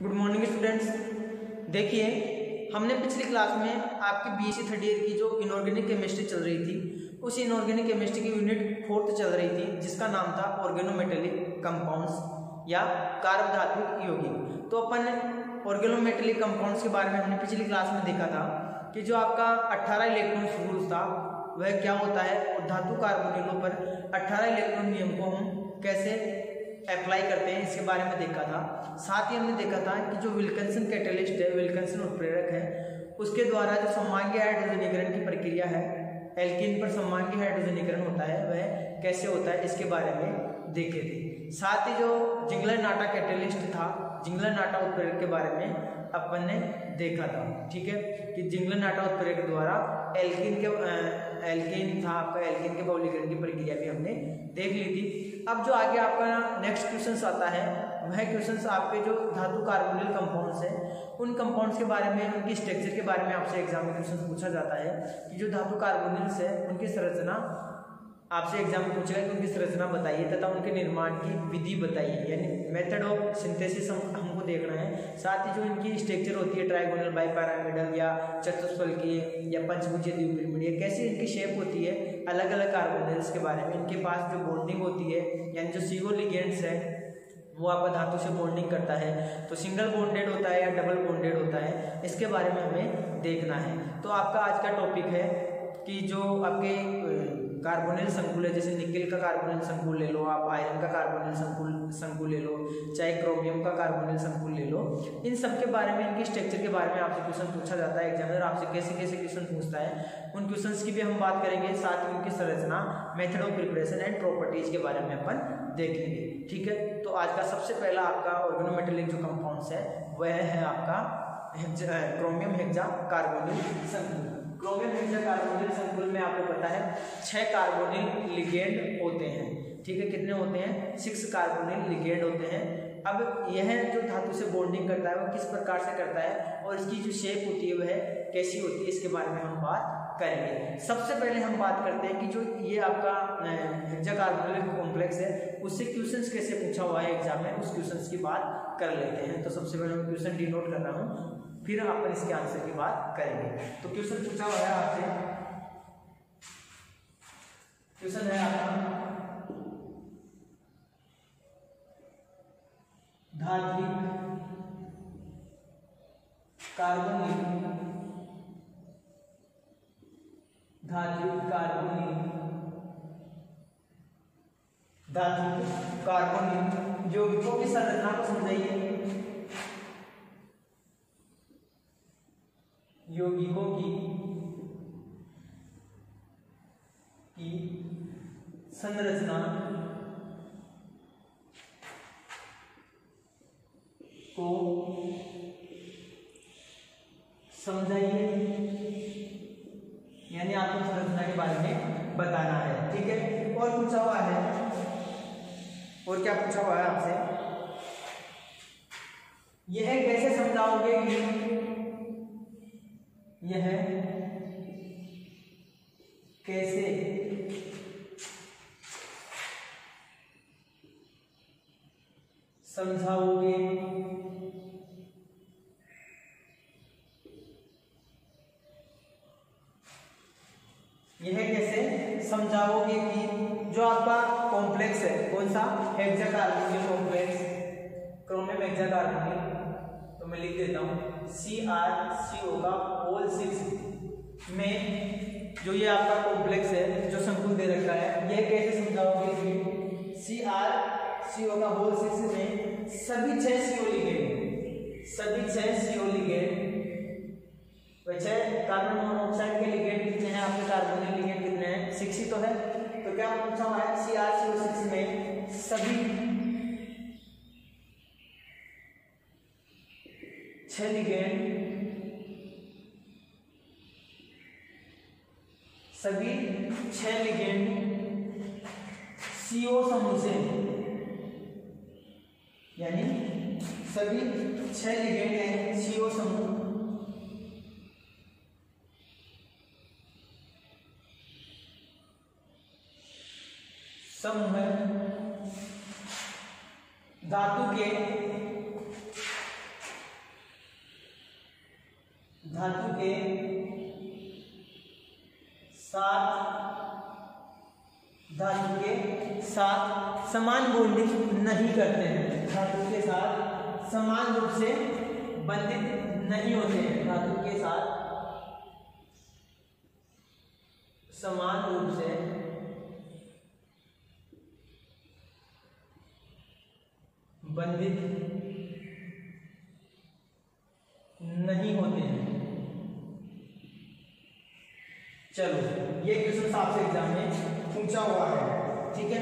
Good morning students. देखिए, हमने पिछली क्लास में आपकी बीएससी थर्ड ईयर की जो इनऑर्गेनिक केमिस्ट्री चल रही थी, उस इनऑर्गेनिक केमिस्ट्री की यूनिट 4th चल रही थी, जिसका नाम था ऑर्गेनोमेटेलिक कंपाउंड्स या कार्बधातुक यौगिक। तो अपन ऑर्गेनोमेटेलिक कंपाउंड्स के बारे में हमने पिछली क्लास में देखा था कि जो आपका 18 इलेक्ट्रॉन रूल था वह क्या होता है, और धातु कार्बोनिलों पर 18 इलेक्ट्रॉन नियम को हम कैसे अप्लाई करते हैं इसके बारे में देखा था। साथ ही हमने देखा था कि जो विल्किंसन कैटलिस्ट है, विल्किंसन उत्प्रेरक है, उसके द्वारा जो सममांगी हाइड्रोजनीकरण की प्रक्रिया है, एल्कीन पर सममांगी हाइड्रोजनीकरण होता है, वह कैसे होता है इसके बारे में देखे थे। साथ ही जो जिंगलर-नाटा कैटलिस्ट था, जिंगलर-नाटा उत्प्रेरक के बारे में अपन ने देखा था। ठीक है, कि जिंगलर-नाटा उत्प्रेरक द्वारा एल्कीन था आपका, एल्कीन के बहुलीकरण की प्रक्रिया भी हमने देख ली थी। अब जो आगे आपका नेक्स्ट क्वेश्चन आता है, वह क्वेश्चन आपके जो धातु कार्बोनिल कंपाउंड्स हैं, उन कंपाउंड्स के बारे में, उनकी स्ट्रक्चर के बारे में आपसे एग्जाम में क्वेश्चन पूछा जाता है कि जो धातु कार्बोनिल्स है उनकी संरचना आपसे एग्जाम में पूछेगा कि उनकी संरचना बताइए तथा उनके निर्माण की विधि बताइए, यानी मेथड ऑफ सिंथेसिस हमको देखना है। साथ ही जो इनकी स्ट्रक्चर होती है ट्राइगोनल, बाइपिरामिडल या चतुष्फलकीय या पंचभुजीय द्विपिरामिडीय, कैसी इनकी शेप होती है अलग अलग कार्बोनिल्स के बारे में, इनके पास जो बॉन्डिंग होती है, यानी जो CO लिगेंड्स है वो आपका धातु से बॉन्डिंग करता है, तो सिंगल बॉन्डेड होता है या डबल बॉन्डेड होता है, इसके बारे में हमें देखना है। तो आपका आज का टॉपिक है कि जो आपके कार्बोनिल संकुल है, जैसे निकेल का कार्बोनिल संकुल ले लो आप, आयरन का कार्बोनिल संकुल ले लो, चाहे क्रोमियम का कार्बोनिल संकुल ले लो, इन सब के बारे में, इनकी स्ट्रक्चर के बारे में आपसे क्वेश्चन पूछा जाता है। एग्जामिनर आपसे कैसे कैसे क्वेश्चन पूछता है, उन क्वेश्चंस की भी हम बात करेंगे। साथ ही उनकी संरचना, method of preparation and properties के बारे में अपन देख लेंगे। ठीक है, तो आज का सबसे पहला आपका ऑर्गेनोमेटेलिक जो कंपाउंड्स है वह है आपका क्रोमियम हेक्सा कार्बोनिल संकुल। क्रोमियम हेक्सा कार्बोनिल संकुल में आपको पता है 6 कार्बोनिल लिगेंड होते हैं। ठीक है, कितने होते हैं? 6 कार्बोनिल लिगेंड होते हैं। अब यह जो धातु से बॉन्डिंग करता है वो किस प्रकार से करता है और इसकी जो शेप होती है वह कैसी होती है, इसके बारे में हम बात करेंगे। सबसे पहले हम बात करते हैं कि जो ये आपका हेक्सा कार्बोनिल कॉम्प्लेक्स है उससे क्वेश्चंस कैसे पूछा हुआ है एग्जाम में, उस क्वेश्चंस की बात कर लेते हैं। तो सबसे पहले मैं क्वेश्चन डिनोट कर रहा हूँ, फिर अपन इसके आंसर की बात करेंगे। तो क्वेश्चन पूछा हुआ है आपसे, क्वेश्चन है आपका धात्विक कार्बोनिल, धात्विक कार्बोनिल यौगिकों की संरचना को समझाइए। यौगिकों की संरचना को समझाइए, यानी आपको संरचना के बारे में बताना है। ठीक है, और पूछा हुआ है, और क्या पूछा हुआ है आपसे, यह कैसे समझाओगे कि यह कैसे समझाओगे यह कैसे समझाओगे कि जो आपका कॉम्प्लेक्स है, कौन सा? Hexa carbonyl complex, chromium hexa carbonyl, तो मैं लिख देता हूं CrCO का होल 6 में जो ये आपका कॉम्प्लेक्स है, जो संकुल दे रखा है, यह कैसे समझाओगे कि CrCO का होल 6 में सभी 6 CO लिगेंड, वैसे कार्बन मोनोऑक्साइड के लिगेंड कितने हैं आपके, कार्बोनिल लिगेंड कितने हैं? 6 ही तो है। तो क्या पूछा हुआ है, CrCO6 में सभी 6 लिगेंड, सभी 6 लिगेंड CO समूह से, यानी सभी 6 लिगेंड हैं CO समूह धातु के धातु के साथ समान बॉन्डिंग नहीं करते हैं, धातु के साथ समान रूप से बंधित नहीं होते हैं, धातु के साथ समान रूप से बंधित नहीं होते हैं। चलो ये क्वेश्चन आपसे एग्जाम में पूछा हुआ है, ठीक है।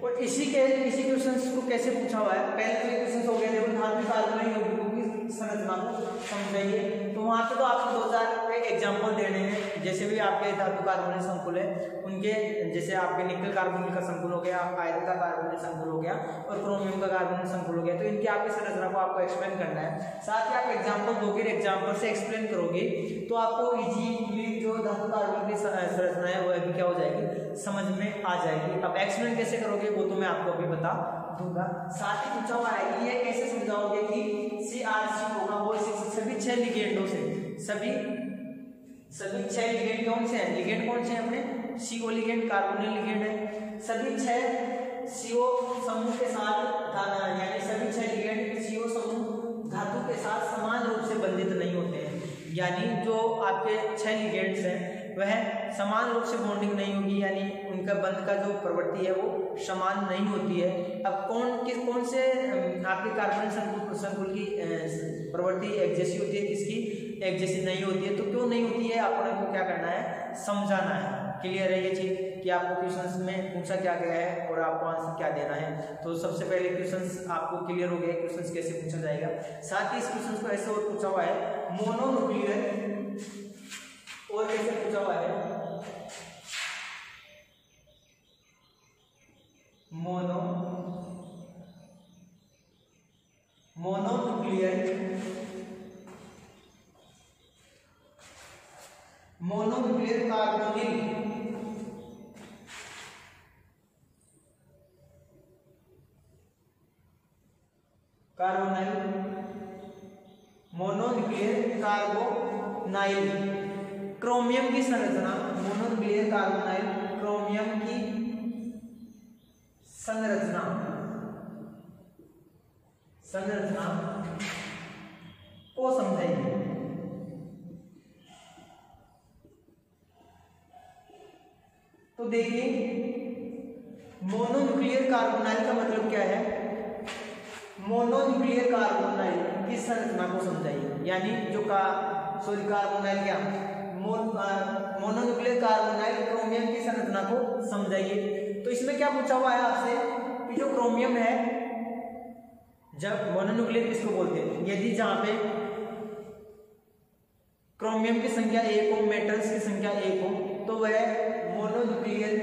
और इसी क्वेश्चन को कैसे पूछा हुआ है, पहले तो ये क्वेश्चन हो गया देखो धातु कार्बनिक यौगिकों की संरचना को समझाइए। तो वहाँ पे तो आपको 2000 एग्जाम्पल देने हैं, जैसे भी आपके धातु कार्बनिक संकुल है उनके, जैसे आपके निकल कार्बोनिल का संकुल हो गया, आयरन का कार्बोनिल संकुल हो गया और क्रोमियम का कार्बोनिल संकुल हो गया, तो इनकी आपकी संरचना को आपको एक्सप्लेन करना है। साथ ही आप एग्जाम्पल दोगे, एग्जाम्पल से एक्सप्लेन करोगे तो आपको इजीली जो धातु कार्बनिल की संरचना है वो अभी क्या हो जाएगी, समझ में आ जाएगी। अब एक्सप्लेन कैसे करोगे वो तो मैं आपको अभी बता दूंगा। साथ ही पूछा हुआ है ये कैसे समझाओगे कि CR होगा वो सभी 6 लिगेंडों से, सभी 6 लिगेंड कौन से हैं, लिगेंड कौन से हैं अपने, CO लिगेंड, कार्बोनिल लिगेंड है, सभी 6 CO समूह के साथ यानी सभी 6 लिगेंड CO समूह धातु के साथ समान रूप से बंधित नहीं होते हैं, यानी जो आपके 6 लिगेंड्स हैं वह समान रूप से बॉन्डिंग नहीं होगी, यानी उनका बंध का जो प्रवृत्ति है वो समान नहीं होती है। अब कौन से आपके कार्बनिक संकुल की प्रवृत्ति एक जैसी होती है, किसकी एक जैसी नहीं होती है, तो क्यों नहीं होती है आपको को क्या करना है, समझाना है। क्लियर है ये चीज कि आपको क्वेश्चंस में पूछा क्या गया है और आपको आंसर क्या देना है। तो सबसे पहले क्वेश्चंस आपको क्लियर हो गए, क्वेश्चंस कैसे पूछा जाएगा। साथ ही इस क्वेश्चन को ऐसे और पूछा हुआ है मोनोन्यूक्लियर, और कैसे पूछा हुआ है मोनोन्यूक्लियर कार्बोनाइल क्रोमियम की संरचना, मोनोन्यूक्लियर कार्बोनाइल क्रोमियम की संरचना को समझाइए। तो देखिए मोनोन्यूक्लियर कार्बोनाइल का मतलब क्या है, मोनोन्यूक्लियर कार्बोनाइल की संरचना को समझाइए, यानी जो कार्बोनाइल क्या मोनोन्यूक्लियर कार्बोनाइल क्रोमियम की संरचना को समझाइए। तो इसमें क्या पूछा हुआ है आपसे कि जो क्रोमियम है, जब मोनोन्यूक्लियर किसको बोलते हैं, यदि जहां पे क्रोमियम की संख्या 1 हो, मेटल्स की संख्या 1 हो, तो वह मोनोन्यूक्लियर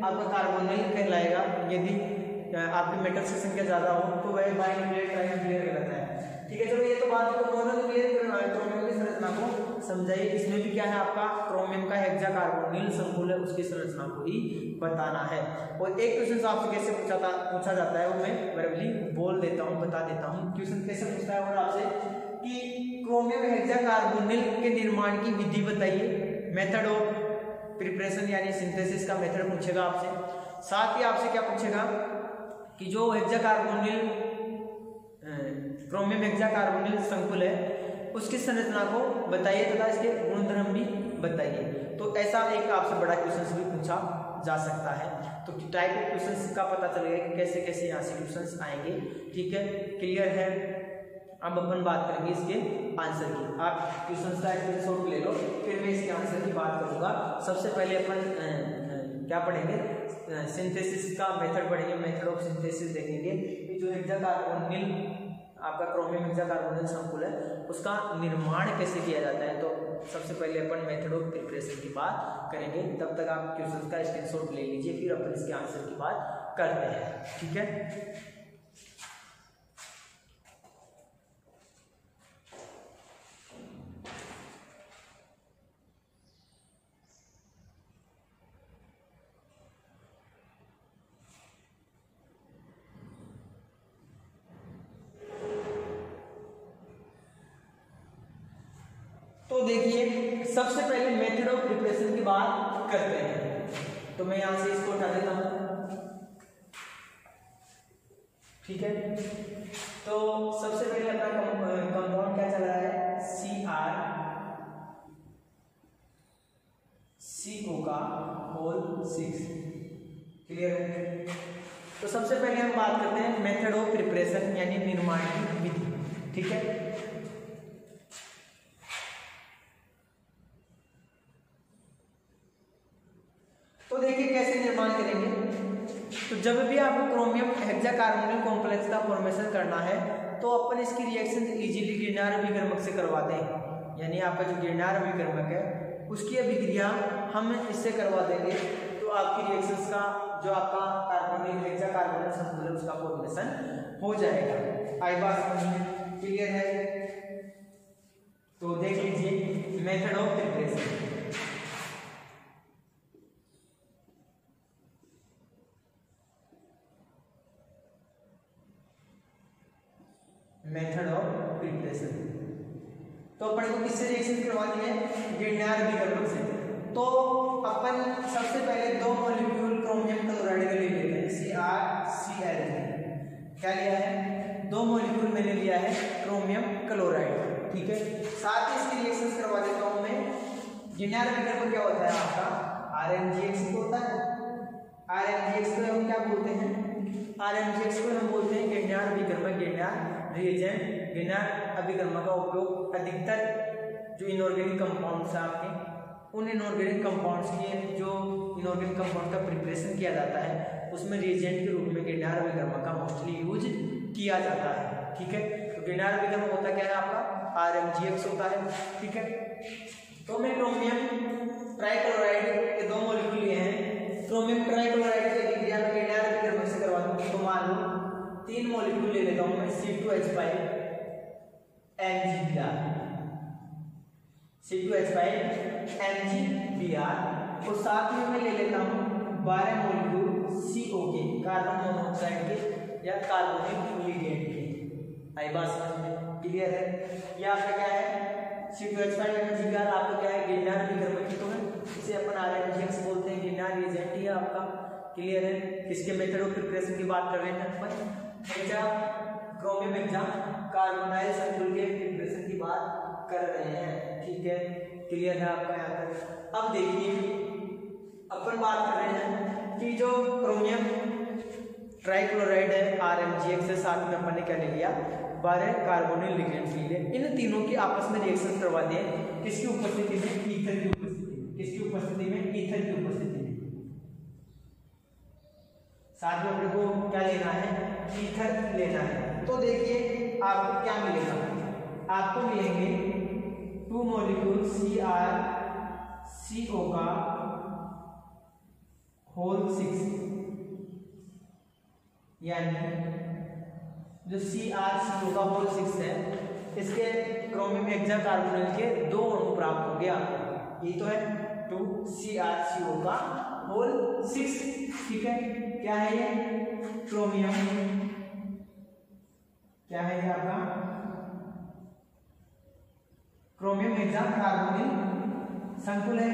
आपका कार्बोनाइल कहलाएगा। यदि आपकी मेटल्स की संख्या ज्यादा हो तो वह बाइन्यूक्लियर ट्राइन्यूक्लियर कहलाता है। ठीक है, चलो ये तो बात है मोनोन्यूक्लियर क्रोमियम की संरचना को समझाइए। इसमें भी क्या है आपका क्रोमियम का हेक्सा कार्बोनिल संकुल है, उसकी संरचना को ही बताना है। और एक क्वेश्चन आपसे कैसे पूछा जाता है वो मैं वर्बली बोल देता हूँ, बता देता हूँ। क्वेश्चन कैसे पूछता है और आपसे कि क्रोमियम हेक्सा कार्बोनिल के निर्माण की विधि बताइए, मेथड ऑफ प्रिपरेशन यानी सिंथेसिस का मेथड पूछेगा आपसे। साथ ही आपसे क्या पूछेगा कि जो hexa carbonyl chromium hexa carbonyl संकुल है उसकी संरचना को बताइए तथा इसके गुणधर्म भी बताइए। तो ऐसा एक आपसे बड़ा क्वेश्चन भी पूछा जा सकता है। तो टाइप ऑफ क्वेश्चंस का पता चलेगा कि कैसे कैसे यहाँ से क्वेश्चंस आएंगे। ठीक है, क्लियर है। अब अपन बात करेंगे इसके आंसर की। आप क्वेश्चंस का स्क्रीनशॉट ले लो, फिर मैं इसके आंसर की बात करूंगा। सबसे पहले अपन क्या पढ़ेंगे, सिंथेसिस का मेथड पढ़ेंगे, मेथड ऑफ सिंथेसिस देखेंगे कि जो हेक्सा कार्बोनिल आपका क्रोमियम हेक्सा कार्बोनिल संकुल है उसका निर्माण कैसे किया जाता है। तो सबसे पहले अपन मेथड ऑफ प्रिपरेशन की बात करेंगे। तब तक आप क्वेश्चंस का स्क्रीनशॉट ले लीजिए, फिर अपन इसके आंसर की बात करते हैं। ठीक है, तो देखिए सबसे पहले मेथड ऑफ प्रिपरेशन की बात करते हैं, तो मैं यहां से इसको हटा देता हूं, ठीक है। तो सबसे पहले अपना कंपाउंड क्या चल रहा है, CrCO का होल 6, क्लियर है। तो सबसे पहले हम बात करते हैं मेथड ऑफ प्रिपरेशन यानी निर्माण की विधि, ठीक है। तो देखिए कैसे निर्माण करेंगे। तो जब भी आपको क्रोमियम हेक्साकार्बोनिल कॉम्प्लेक्स का फॉर्मेशन करना है तो अपन इसकी रिएक्शन इजीली गिरनार अभिकर्मक से करवाते हैं, यानी आपका जो गिरनार अभिकर्मक है उसकी अभिक्रिया हम इससे करवा देंगे, तो आपकी रिएक्शंस का जो आपका कार्बोनिल हेक्साकार्बोनिल संतुलन उसका फॉर्मेशन हो जाएगा। आई बात समझ में क्लियर है। तो देख लीजिए method of preparation, method of preparation. तो अपन को किससे रिएक्शन करवानी है, गिरनार अभिकर्मक से। तो अपन सबसे पहले 2 मॉलिक्यूल क्रोमियम क्लोराइड के ले लेते हैं, CrCl, क्या लिया है, 2 मॉलिक्यूल मैंने लिया है क्रोमियम क्लोराइड, ठीक है। साथ ही इसकी रिएक्शन करवा देता हूं मैं। गिरनार अभिकर्मक क्या होता है आपका, RMGX होता है। RMGX को हम क्या बोलते हैं, RMGX को हम बोलते हैं गिरनार अभिकर्मक, गिरनार रिएजेंट। गिरनार अभिकर्मक का उपयोग अधिकतर जो इनऑर्गेनिक कंपाउंड्स हैं आपके, उन इनऑर्गेनिक कंपाउंड्स के जो इनऑर्गेनिक कंपाउंड का प्रिपरेशन किया जाता है उसमें रिएजेंट के रूप में गिरनार अभिकर्मक का मोस्टली यूज किया जाता है, ठीक है। तो गिरनार अभिकर्मक होता क्या है आपका, RMGX होता है, ठीक है। तो मैं क्रोमियम ट्राइक्लोराइड के 2 मॉलिक्यूल लिए हैं, क्रोमियम ट्राइक्लोराइड की अभिक्रिया में गिरनार अभिकर्मक से करवा दूंगा। तो मान लो 3 मॉलिक्यूल ले लेता हूं मैं, C2H5 MgBr, C2H5 MgBr, और साथ में मैं ले लेता हूं 12 मॉलिक्यूल CO के, कार्बन मोनोऑक्साइड के या कार्बोनिल लिगेंड के। आई बात समझ में क्लियर है। ये आपका क्या है, C2H5 MgBr आपका क्या है, गिरनार अभिकर्मक तो है, इसे अपन RMGX बोलते हैं, गिरनार रिएजेंट ही है आपका, क्लियर है। इसके मेथड ऑफ प्रिपरेशन की बात कर रहे हैं अपन, क्रोमियम हेक्साकार्बोनाइल संतुलन के प्रिपरेशन की बात कर रहे हैं, ठीक है, क्लियर है आपका यहाँ तक। अब देखिए अपन बात कर रहे हैं कि जो क्रोमियम ट्राइक्लोराइड है RMGX से, साथ में अपन ने क्या ले लिया, 12 कार्बोनिल लिगेंड्स ले लिए। इन तीनों की आपस में रिएक्शन करवा दिए, किसकी उपस्थिति में, ईथर की उपस्थिति, किसकी उपस्थिति में, ईथर की उपस्थिति में। साथ में अपने को क्या लेना है, ईथर लेना है। तो देखिए आपको क्या मिलेगा, आपको मिलेंगे 2 मॉलिक्यूल CrCO का होल 6, यानी जो CrCO का होल 6 है इसके क्रोमियम हेक्साकार्बोनिल के 2 अणु प्राप्त हो गया। ये तो है 2 CrCO का होल 6, ठीक है। क्या है ये, क्रोमियम, क्या है ये आपका, क्रोमियम हेक्साकार्बोनिल संकुल है।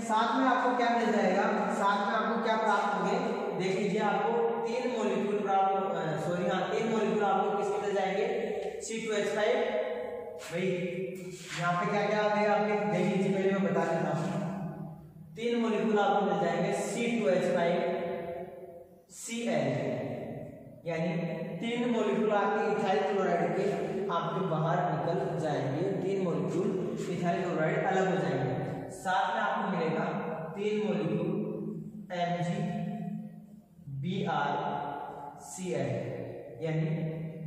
साथ में आपको क्या मिल जाएगा, साथ में आपको क्या प्राप्त होंगे, देख लीजिए आपको 3 मॉलिक्यूल प्राप्त, 3 मॉलिक्यूल आपको किसके मिल जाएंगे, C2H5, भाई यहाँ पे क्या क्या आ गए आपके, देख लीजिए पहले मैं बता देता हूँ। 3 मॉलिक्यूल आपको मिल जाएंगे C2H5 Cl, यानी 3 मॉलिक्यूल आपके इथाइल क्लोराइड के आपके बाहर निकल जाएंगे, 3 मॉलिक्यूल इथाइल क्लोराइड अलग हो जाएंगे। साथ में आपको मिलेगा 3 मॉलिक्यूल MgBrCl, यानी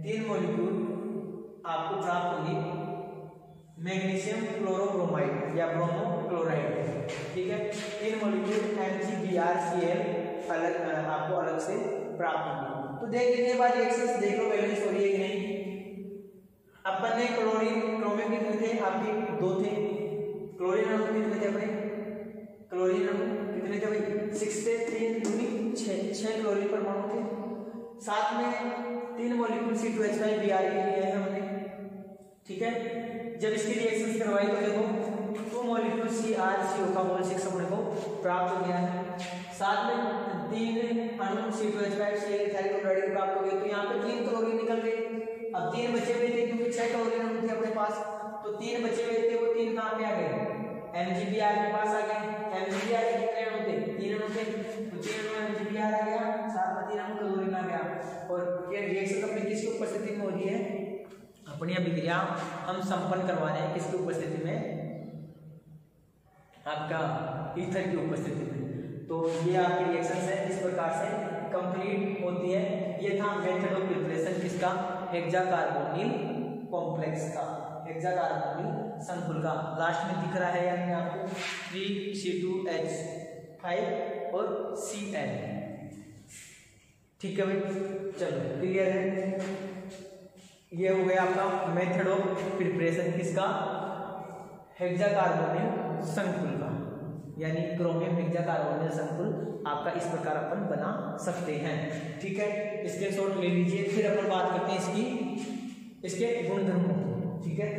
3 मॉलिक्यूल आपको प्राप्त होंगे मैग्नीशियम क्लोरोब्रोमाइड या ब्रोमो क्लोराइड, ठीक है। 3 मॉलिक्यूल MgBrCl अलग आपको अलग से प्राप्त होंगे। तो देख लीजिए बात रिएक्शंस देख लो बैलेंस हो रही है कि नहीं। अपन ने क्लोरीन क्रोमियम कितने थे आपके, 2 थे, क्लोरीन अणु कितने थे अपने, क्लोरीन अणु कितने थे भाई, 6 थे, 3 दूनी 6 क्लोरीन परमाणु थे। साथ में 3 मॉलिक्यूल C2H5 Br के लिए हमने, ठीक है। जब इसकी रिएक्शंस करवाई तो देखो मॉलिक्यूल CrCO का मोल 6 अपने को प्राप्त हो गया है। साथ में 3 अणु C2H5 Cl प्राप्त हो गए। तो यहाँ पे 3 क्लोरीन निकल गए। अब 3 बचे हुए थे क्योंकि 6 क्लोरीन अणु थे अपने पास, तो 3 बचे हुए थे, वो 3 कहाँ पे आ गए? MgBr के पास आ गए। MgBr कितने अणु थे? 3 अणु थे, तो 3 अणु MgBr आ गया, साथ में 3 अणु क्लोरीन आ गया। और ये रिएक्शन अपनी किसकी उपस्थिति में हो रही है? अपनी अभिक्रिया हम संपन्न करवा रहे हैं किसकी उपस्थिति में? आपका ईथर की उपस्थिति में। तो ये आपकी रिएक्शन है इस प्रकार से कंप्लीट होती है। ये था मेथड ऑफ प्रिपरेशन किसका? हेक्साकार्बोनिल कॉम्प्लेक्स का, हेक्साकार्बोनिल संकुल का। लास्ट में दिख रहा है यानी आपको 3C2H5 और Cl। ठीक है भाई, चलो क्लियर है। ये हो गया आपका मेथड ऑफ प्रिपरेशन किसका? हेक्साकार्बोनिल संकुल का, यानी क्रोमियम हेक्साकार्बोनिल संकुल आपका इस प्रकार अपन बना सकते हैं। ठीक है, स्क्रीनशॉट ले लीजिए। फिर अपन बात करते हैं इसके गुणधर्मों को। ठीक है,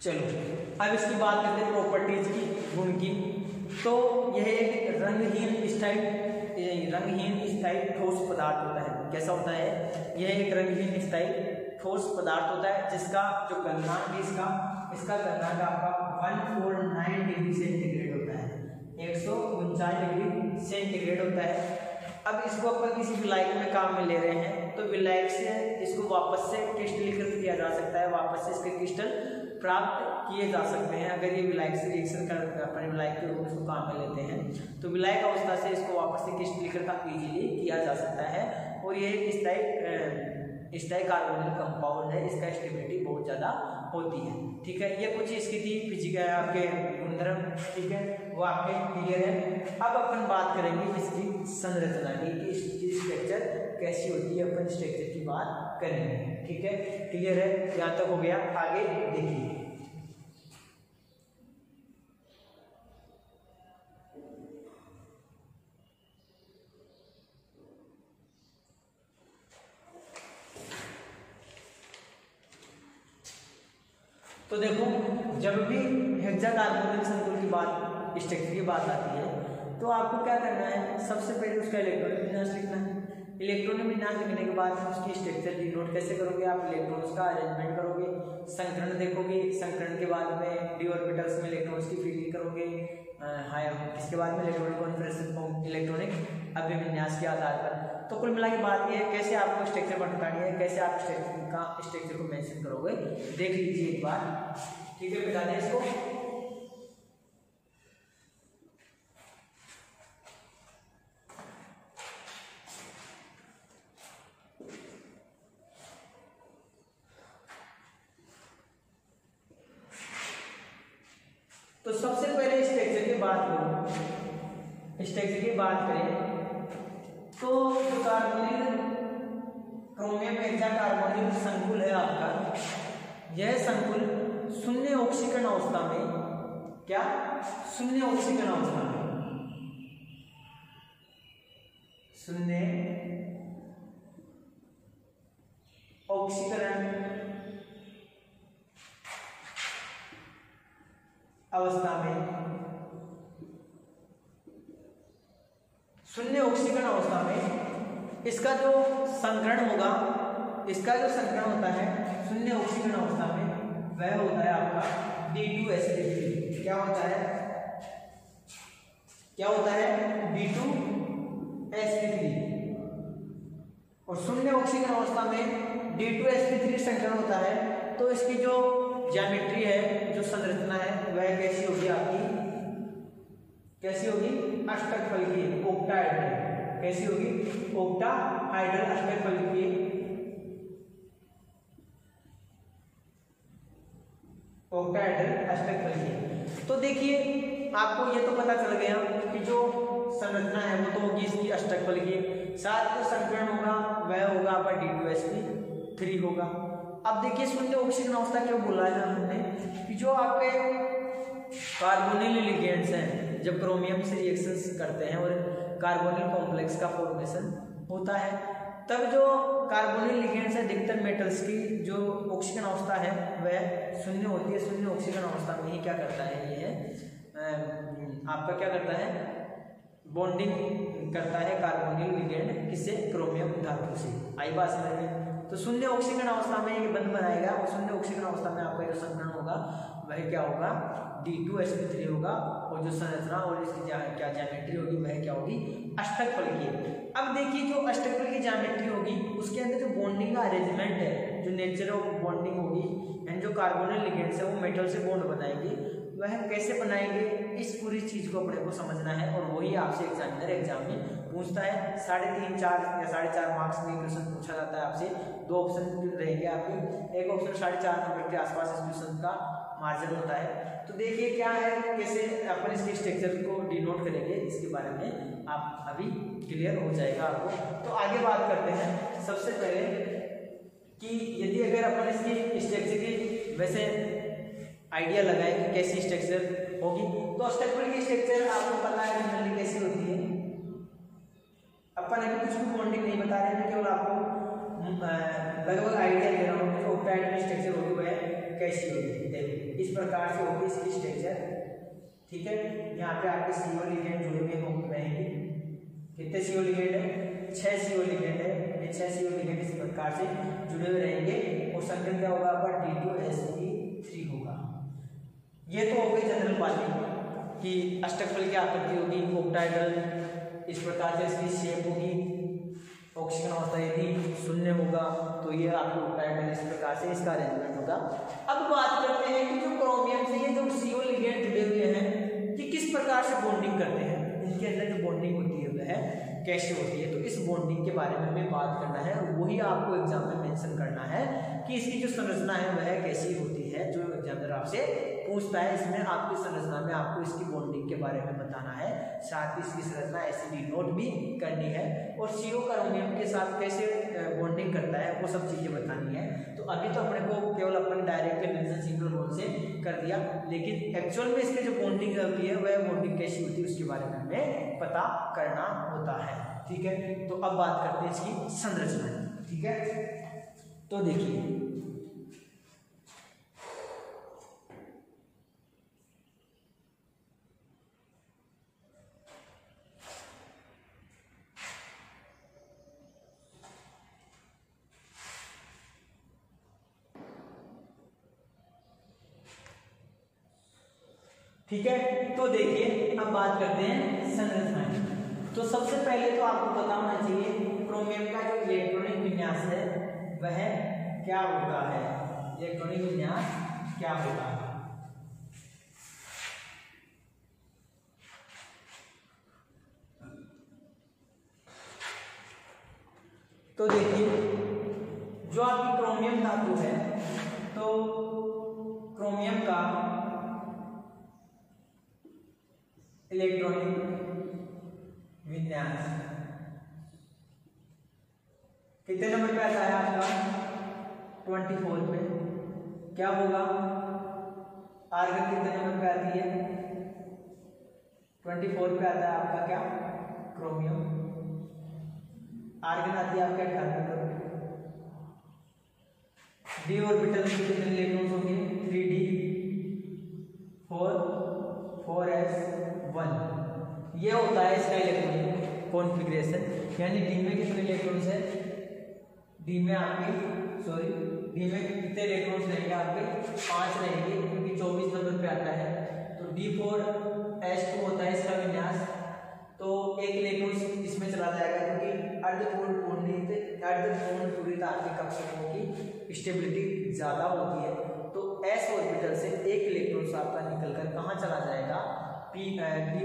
चलो अब इसकी बात करते हैं प्रॉपर्टीज की, गुण की। तो यह एक रंगहीन स्थायी ठोस पदार्थ होता है। कैसा होता है? यह एक रंगहीन स्थायी ठोस पदार्थ होता है जिसका जो गलनांक है इसका गलनांक आपका 149 डिग्री सेंटीग्रेड होता है, 149 डिग्री सेंटीग्रेड होता है। अब इसको अपन किसी विलायक में काम में ले रहे हैं, तो विलायक से इसको वापस से क्रिस्टलीकृत किया जा सकता है, वापस से इसके क्रिस्टल प्राप्त किए जा सकते हैं। अगर ये विलायक से रिएक्शन कर अपने विलायक के रूप में इसको काम में लेते हैं, तो विलायक अवस्था से इसको वापस से क्रिस्टलीकृत इजीली किया जा सकता है। और ये स्थायी कार्बोनिल कंपाउंड है, इसका स्टेबिलिटी बहुत ज़्यादा होती है। ठीक है, ये कुछ इसकी थी फिजिकल आपके गुणधर्म। ठीक है, वो आपके क्लियर है। अब अपन बात करेंगे इसकी संरचना की, इसकी स्ट्रक्चर कैसी होती है, अपन स्ट्रक्चर की बात करेंगे। ठीक है, क्लियर है, यहाँ तक हो गया। आगे देखिए, तो देखो जब भी हेक्साकार्बोनिल संकुल की बात, स्ट्रक्चर की बात आती है, तो आपको क्या करना है? सबसे पहले उसका इलेक्ट्रॉनिक विन्यास लिखना है। इलेक्ट्रॉनिक विन्यास लिखने के बाद उसकी स्ट्रक्चर डिनोट कैसे करोगे? आप इलेक्ट्रॉन्स का अरेंजमेंट करोगे, संकरण देखोगे, संकरण के बाद में डी ऑर्बिटल्स में इलेक्ट्रॉन्स की फिलिंग करोगे, इसके बाद में इलेक्ट्रॉनिक कॉन्फिगरेशन, इलेक्ट्रॉनिक अभिविन्यास के आधार पर। तो कुल मिला के बात ये है कैसे आपको स्ट्रक्चर बतानी है, कैसे आप स्ट्रक्चर को मेंशन करोगे, देख लीजिए एक बार। ठीक है, बता दें इसको। तो सबसे पहले स्ट्रक्चर की बात करें तो जो कार्बोनिल क्रोमियम हेक्साकार्बोनिल संकुल है आपका, यह संकुल शून्य ऑक्सीकरण अवस्था में, क्या शून्य ऑक्सीकरण अवस्था में, शून्य ऑक्सीकरण अवस्था में, शून्य ऑक्सीकरण अवस्था में इसका जो संकरण होगा, इसका जो संकरण होता है शून्य ऑक्सीकरण अवस्था में, वह होता है आपका D2sp3। क्या होता है? क्या होता है? D2sp3। और शून्य ऑक्सीकरण अवस्था में D2sp3 संकरण होता है, तो इसकी जो ज्यामिट्री है, जो संरचना है, वह कैसी होगी आपकी? कैसी होगी? अष्टकफलकीय, ऑक्टाहेड्रल। कैसी होगी? ऑक्टाहेड्रल, अष्टकफलकीय, ऑक्टाहेड्रल अष्टकफलकीय। तो देखिए आपको ये तो पता चल गया कि जो संरचना है वो तो होगी इसकी अष्टकफल की, साथ जो संकरण होगा वह होगा आपका D2sp3 होगा। अब देखिए शून्य ऑक्सीजन अवस्था क्यों बोला है हमने कि जो आपके कार्बोनिल लिगेंड्स हैं जब क्रोमियम से रिएक्शंस करते हैं और कार्बोनिल कॉम्प्लेक्स का फॉर्मेशन होता है, तब जो कार्बोनिल लिगेंड्स है अधिकतर मेटल्स की जो ऑक्सीजन अवस्था है वह शून्य होती है। शून्य ऑक्सीजन अवस्था में ही क्या करता है, ये आपका क्या करता है, बॉन्डिंग करता है कार्बोनिल लिगेंड किससे, क्रोमियम धातु से। आई बात समझ में? तो शून्य ऑक्सीजन अवस्था में ये बंध बनाएगा और शून्य ऑक्सीजन अवस्था में आपका जो संकरण होगा वह क्या होगा, D2sp3 होगा और जो संरचना और इसकी क्या ज्योमेट्री होगी वह क्या होगी, अष्टकफल की। अब देखिए जो अष्टकफल की ज्योमेट्री होगी उसके अंदर जो बॉन्डिंग का अरेंजमेंट है, जो नेचर ऑफ बॉन्डिंग होगी एंड जो कार्बोनिल लिगेंड्स है वो मेटल से बॉन्ड बनाएंगे, वह कैसे बनाएंगे, इस पूरी चीज को अपने को समझना है और वही आपसे एग्जाम में पूछता है। 3.5, 4 या 4.5 मार्क्स में क्वेश्चन पूछा जाता है आपसे। 2 ऑप्शन रहेंगे आपके, एक ऑप्शन 4.5 नंबर के आसपास इस क्वेश्चन का मार्जिन होता है। तो देखिए क्या है, कैसे अपन इसके स्ट्रक्चर को डिनोट करेंगे इसके बारे में आप अभी क्लियर हो जाएगा आपको। तो आगे बात करते हैं सबसे पहले कि यदि अगर अपन इसकी स्ट्रक्चर की वैसे आइडिया लगाए कि कैसी स्ट्रक्चर होगी, तो अष्टकफल की स्ट्रक्चर आपको पता है जनरली कैसी होती है। अपन अभी कुछ भी बॉन्डिंग नहीं बता रहे हैं, केवल आपको लगभग आइडिया दे रहा हूँ कि ऑक्टाहेड्रल की स्ट्रक्चर होगी वह कैसी होगी। देखिए इस प्रकार से होगी इसकी स्ट्रक्चर, ठीक है। यहाँ पे आपके CO लिगेंड जुड़े हुए रहेंगे। कितने CO लिगेंड है, 6 CO लिगेंड है। ये 6 CO लिगेंड इस प्रकार से जुड़े हुए रहेंगे और संकरण क्या होगा आपका D2sp3 होगा। ये तो हो गई जनरल बातें कि अष्टकफल की आकृति होगी, ऑक्टाहेड्रल इस प्रकार से इसकी शेप होगी, ऑक्सीजन अवस्था यदि शून्य होगा तो ये आपको ऑक्टाहेड्रल इस प्रकार से इसका अरेंजमेंट होगा। अब बात करते हैं कि जो क्रोमियम से ये जो CO लिगेंड जुड़े हुए हैं ये किस प्रकार से बॉन्डिंग करते हैं, इनके अंदर जो बॉन्डिंग होती है वह कैसे होती है। तो इस बॉन्डिंग के बारे में हमें बात करना है और वही आपको एग्जाम में मेंशन करना है कि इसकी जो संरचना है वह कैसी होती है, जो एग्जामिनर आपसे पूछता है। इसमें आपकी संरचना में आपको इसकी बॉन्डिंग के बारे में बताना है, साथ ही इसकी संरचना ऐसे डिनोट भी करनी है और CO क्रोमियम के साथ कैसे बॉन्डिंग करता है वो सब चीजें बतानी है। तो अभी तो अपने को केवल अपन डायरेक्टली मेंशन सिंगल रोल से कर दिया, लेकिन एक्चुअल में इसके जो बॉन्डिंग होती है वह बॉन्डिंग कैसी होती है उसके बारे में हमें पता करना होता है, ठीक है। तो अब बात करते हैं इसकी संरचना, ठीक है। तो देखिए ठीक है। तो देखिए अब बात करते हैं संरचना। तो सबसे पहले तो आपको पता होना चाहिए क्रोमियम का जो इलेक्ट्रॉनिक विन्यास है वह क्या होता है, इलेक्ट्रॉनिक विन्यास क्या होता है। तो देखिए जो आपकी क्रोमियम धातु है, तो क्रोमियम का इलेक्ट्रॉनिक विन्यास कितने नंबर पे आता है आपका, 24 पे। क्या होगा, आर्गन कितने नंबर पे आती है, 24 पे आता है आपका क्या, क्रोमियम। आर्गन आती है आपके 18 पर। डी ऑर्बिटल में कितने इलेक्ट्रॉन्स होंगे, 3d 4 4s1। ये होता है इसका इलेक्ट्रॉनिक कॉन्फ़िगरेशन, यानी डी में कितने इलेक्ट्रॉन्स है, डी में कितने इलेक्ट्रॉन्स रहेंगे आपके, 5 रहेंगे क्योंकि 24 नंबर पे आता है। तो D4S2 होता है इसका विन्यास, तो एक इलेक्ट्रॉन इसमें चला जाएगा क्योंकि अर्धपूर्ण पूर्णित आपके कक्षकों की स्टेबिलिटी ज़्यादा होती है। तो S ऑर्बिटल से एक इलेक्ट्रॉन आपका निकलकर कहाँ चला जाएगा, D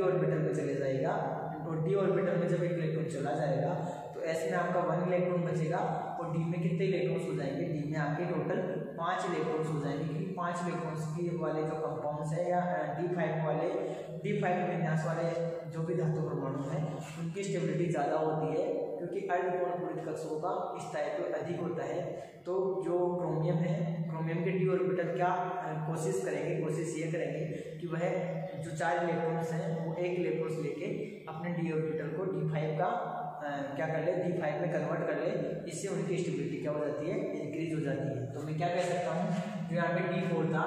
ऑर्बिटल में चले जाएगा। और D ऑर्बिटल में जब एक इलेक्ट्रॉन चला जाएगा तो S में आपका 1 इलेक्ट्रॉन बचेगा और D में कितने इलेक्ट्रॉन्स हो जाएंगे, D में आपके टोटल 5 इलेक्ट्रॉन्स हो जाएंगे, क्योंकि 5 इलेक्ट्रॉन्स की वाले जो कंपाउंड्स है या D5 विन्यास वाले जो भी धातु परमाणु है उनकी स्टेबिलिटी ज़्यादा होती है, क्योंकि अर्धपूर्ण पूरित कक्षों का स्थायित्व अधिक होता है। तो जो क्रोमियम है, क्रोमियम के डी ऑर्बिटल क्या कोशिश ये करेंगे कि वह जो 4 इलेक्ट्रॉन्स हैं वो 1 इलेक्ट्रॉन्स लेके अपने डी ऑर्बिटल को D5 का क्या कर ले, D5 में कन्वर्ट कर ले। इससे उनकी स्टेबिलिटी क्या हो जाती है, इंक्रीज हो जाती है। तो मैं क्या कह सकता हूँ, जो यहाँ पे D4 था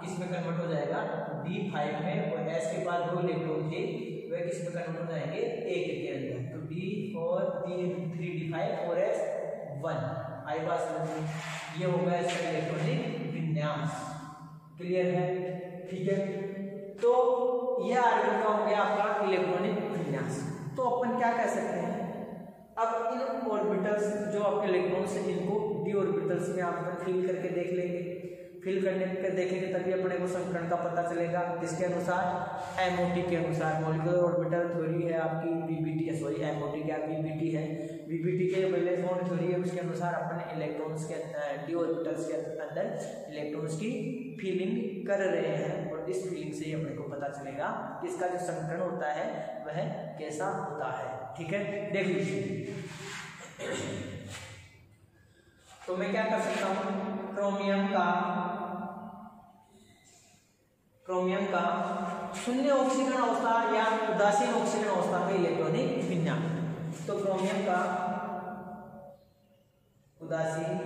किस में कन्वर्ट हो जाएगा, D5 में, और S के पास 2 इलेक्ट्रॉन थे वह किस में कन्वर्ट हो जाएंगे, 1 के अंदर। तो D3D5 और S 1 आई बात समझ में, ये हो गया इसका इलेक्ट्रॉनिक विन्यास। क्लियर है, ठीक है। तो ये आर्गन का हो गया आपका इलेक्ट्रॉनिक विन्यास। तो अपन क्या कह सकते हैं, अब इन ऑर्बिटल्स जो आपके इलेक्ट्रॉन्स हैं इनको डी ऑर्बिटल्स में आप फिल करके देख लेंगे। फिल करने पर देखेंगे तभी अपने को संकरण का पता चलेगा। किसके अनुसार, MOT के अनुसार। मॉलिक्यूलर ऑर्बिटल थ्योरी है आपकी VBT, सॉरी MOT क्या VBT है, VBT के वैलेंस बॉन्ड थ्योरी है, उसके अनुसार अपन इलेक्ट्रॉन्स के डी ऑर्बिटल्स के अंदर इलेक्ट्रॉन्स की फीलिंग कर रहे हैं, और इस फीलिंग से ही अपने को पता चलेगा कि इसका जो संकरण होता है वह कैसा होता है। ठीक है, देख लीजिए। तो मैं क्या कर सकता हूँ, क्रोमियम का शून्य ऑक्सीकरण अवस्था या उदासीन ऑक्सीकरण अवस्था में इलेक्ट्रॉनिक विन्यास। तो क्रोमियम का उदासीन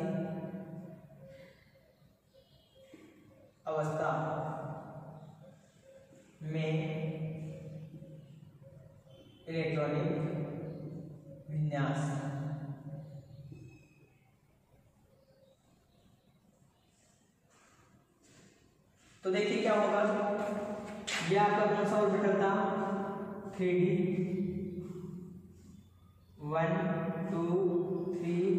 अवस्था में इलेक्ट्रॉनिक विन्यास। तो देखिए क्या होगा, ये आपका कौन सा ऑर्बिटल था, 3D 1 2 3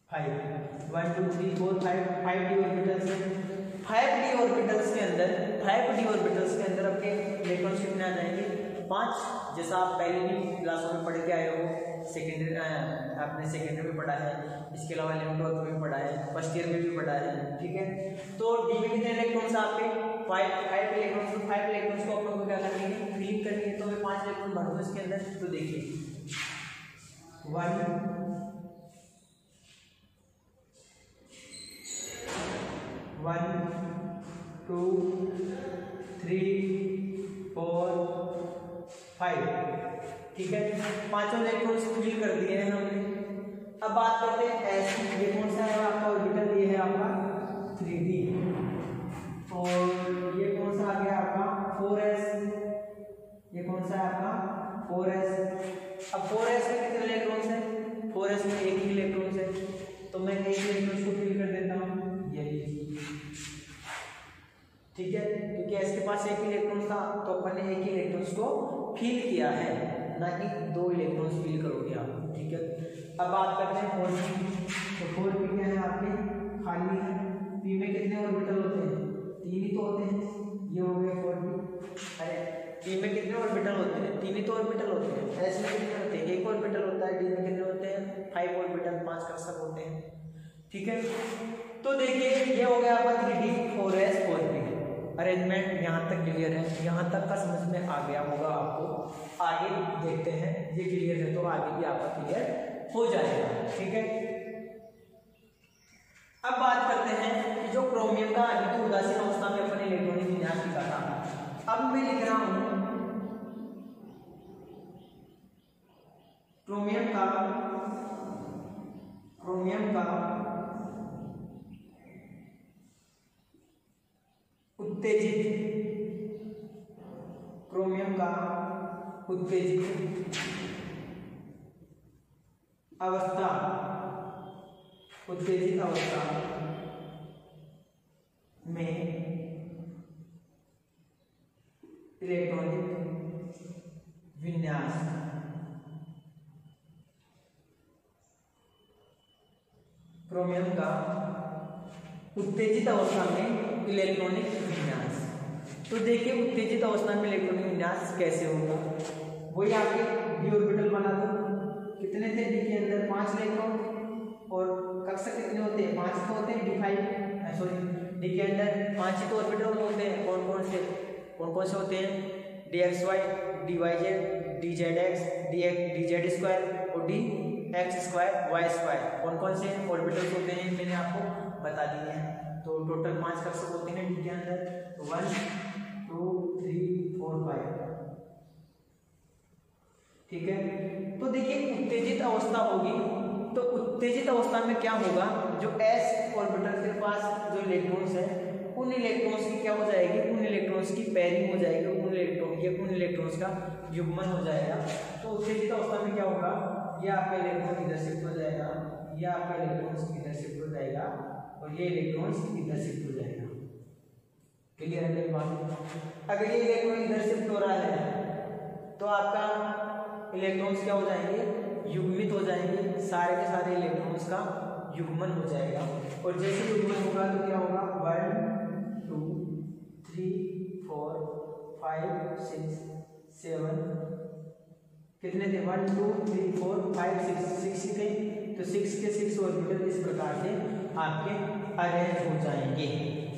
5 1 2 3 4 5 डी ऑर्बिटल्स हैं। 5 डी ऑर्बिटल्स के अंदर आपके इलेक्ट्रॉन्स कितने आ जाएंगे, 5। जैसा आप पहले भी क्लासों में पढ़ के आए हो, सेकेंडरी आपने सेकेंडरी में पढ़ा है, इसके अलावा 11th में पढ़ा है, फर्स्ट ईयर में भी पढ़ा है। ठीक है, तो डी में कितने इलेक्ट्रॉन्स आपके 5 इलेक्ट्रॉन्स। तो 5 इलेक्ट्रॉन्स को अपन को क्या करनी है, फिलिंग करनी है। तो मैं 5 इलेक्ट्रॉन भर दूँ इसके अंदर। तो देखिए 1 2 3 4 5। ठीक है, 5 इलेक्ट्रॉन्स फिल कर दिए हैं हमने। अब बात करते हैं एस की। ये कौन सा है आपका ऑर्बिटल, ये है आपका 3D, और ये कौन सा आ गया आपका 4s। ये कौन सा है आपका 4s। अब 4s में कितने इलेक्ट्रॉन्स हैं, 4s में 1 ही इलेक्ट्रॉन्स है। तो मैं 1 इलेक्ट्रॉन्स को फिल कर देता हूँ, ये। ठीक है, क्योंकि एस के पास 1 इलेक्ट्रॉन था तो अपन ने 1 इलेक्ट्रॉन्स को फिल किया है, ना कि 2 इलेक्ट्रॉन्स फिल करोगे आप। ठीक है, अब बात करते हैं 4p। तो 4p क्या है आपके, खाली है। p में कितने ऑर्बिटल होते हैं, 3 ही तो होते हैं। ये हो गया 4p। अरे p में कितने ऑर्बिटल होते हैं, 3 ही तो ऑर्बिटल होते हैं। s में कितने होते हैं, 1 ऑर्बिटल होता है। d में कितने होते हैं, 5 ऑर्बिटल, 5 कक्षक होते हैं। ठीक है, तो देखिए ये हो गया आपका 3D 4s 4p। अरेंजमेंट यहाँ तक क्लियर है, यहाँ तक का समझ में आ गया होगा आपको। आगे देखते हैं, ये क्लियर है तो आगे भी आपका क्लियर हो जाएगा। ठीक है, अब बात करते हैं कि जो क्रोमियम का अभी तो उदासीन अवस्था में अपने इलेक्ट्रॉनिक विन्यास लिखा था। अब मैं लिख रहा हूं क्रोमियम का उत्तेजित अवस्था में इलेक्ट्रॉनिक विन्यास। क्रोमियम का उत्तेजित अवस्था में इलेक्ट्रॉनिक विन्यास। तो देखिए उत्तेजित अवस्था में इलेक्ट्रॉनिक विन्यास कैसे होगा, वही आपके डी ऑर्बिटल बना दो। कितने थे डी के अंदर 5 इलेक्ट्रॉन, और कक्षक कितने होते हैं 5 तो होते हैं, D5 सॉरी डी के अंदर 5 ही तो ऑर्बिटल होते हैं। कौन कौन से होते हैं, DXY, DYZ, DZX, DZ2 और DX2 Y2। कौन से ऑर्बिटल्स होते हैं मैंने आपको बता दिए हैं। तो टोटल 5 कक्षक होते हैं डी के अंदर, तो 1 2 3 4 5, ठीक है। तो देखिए उत्तेजित अवस्था होगी, तो उत्तेजित अवस्था में क्या होगा, जो s ऑर्बिटल के पास जो इलेक्ट्रॉन्स है उन इलेक्ट्रॉन्स की क्या हो जाएगी, उन इलेक्ट्रॉन्स की पेयरिंग हो जाएगी, उन इलेक्ट्रॉन्स का युग्मन हो जाएगा। तो उत्तेजित अवस्था में क्या होगा, ये आपका इलेक्ट्रॉन इधर शिफ्ट हो जाएगा, ये आपका इलेक्ट्रॉन्स इधर शिफ्ट हो जाएगा और ये इलेक्ट्रॉन्स इधर शिफ्ट हो जाएगा। क्लियर है मेरी बात? अगर ये इलेक्ट्रॉन इधर शिफ्ट हो रहा है तो आपका इलेक्ट्रॉन्स क्या हो जाएंगे, युग्मित हो जाएंगे, सारे के सारे इलेक्ट्रॉन्स का युग्मन हो जाएगा। और जैसे युग्मन होगा तो क्या होगा, 1 2 3 4 5 6 7, कितने थे 1 2 3 4 5 6 थे, तो 6 के 6 ऑर्बिटल इस प्रकार से आपके अरेंज हो जाएंगे,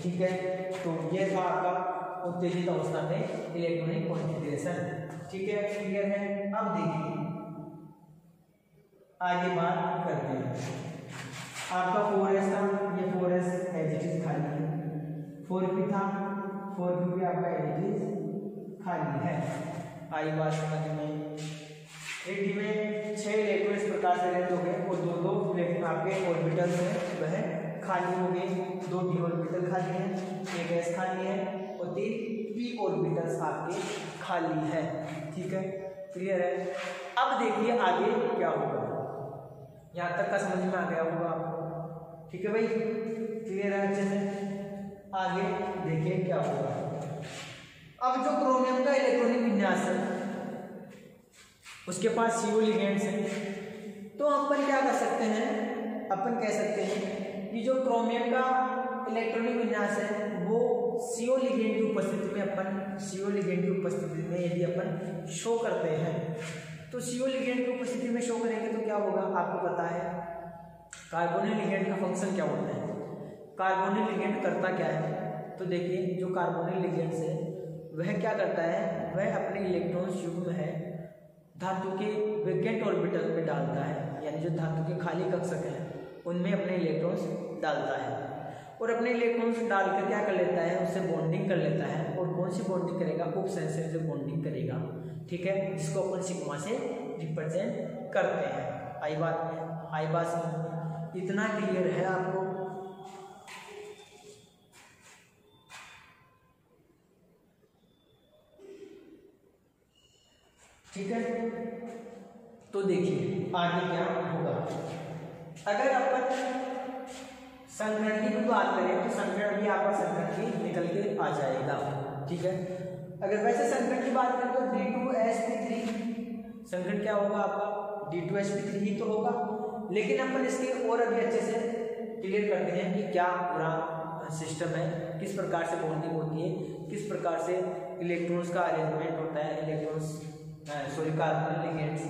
ठीक है। तो ये था आपका उत्तेजित अवस्था में इलेक्ट्रॉनिक कॉन्फ़िगरेशन, ठीक है, क्लियर है। अब देखिए आगे बात करते हैं। आपका 4s था, ये 4s एज इट इज खाली है, 4p था, 4p भी आपका एज इट इज खाली है। आई बात समझ में। एक डी में 6 इलेक्ट्रॉन इस प्रकार से अरेंज हो गए और दो इलेक्ट्रॉन आपके ऑर्बिटल्स हैं वह खाली हो गए, 2 d ऑर्बिटल खाली है, एक s खाली है और 3 p ऑर्बिटल्स आपके खाली है, ठीक है, क्लियर है। अब देखिए आगे क्या होगा, यहाँ तक का समझ में आ गया होगा आपको, ठीक है भाई, क्लियर है अच्छे से। आगे देखिए क्या होगा। अब जो क्रोमियम का इलेक्ट्रॉनिक विन्यास है उसके पास CO लिगेंड्स हैं, तो अपन क्या कर सकते हैं, अपन कह सकते हैं कि जो क्रोमियम का इलेक्ट्रॉनिक विन्यास है वो CO लिगेंड की उपस्थिति में यदि अपन शो करते हैं, तो CO लिगेंड की उपस्थिति में शो करेंगे तो क्या होगा, आपको पता है कार्बोनिल लिगेंड का फंक्शन क्या होता है, कार्बोनिल लिगेंड करता क्या है। तो देखिए जो कार्बोनिल लिगेंड है वह क्या करता है, वह अपने इलेक्ट्रॉन्स युग्म है धातु के वैकेंट ऑर्बिटल पे डालता है, यानी जो धातु के खाली कक्षक हैं उनमें अपने इलेक्ट्रॉन्स डालता है और अपने इलेक्ट्रॉन्स डालकर क्या कर लेता है, उससे बॉन्डिंग कर लेता है। और कौन सी बॉन्डिंग करेगा, उप संरचना से बॉन्डिंग करेगा, ठीक है, जिसको अपन सिग्मा से रिप्रेजेंट करते हैं। आई बात समझ, इतना क्लियर है आपको। ठीक है, तो देखिए आगे क्या होगा। अगर अपन संकरण की बात करें तो संकरण भी आपका संकरण की निकल के आ जाएगा, ठीक है। अगर वैसे संकरण की बात करें तो D2sp3 संकरण क्या होगा आपका, D2sp3 ही तो होगा, लेकिन अपन इसके और अभी अच्छे से क्लियर करते हैं कि क्या पूरा सिस्टम है, किस प्रकार से बॉन्डिंग होती है, किस प्रकार से इलेक्ट्रॉन्स का अरेंजमेंट होता है, कार्बोनिल लिगेंड्स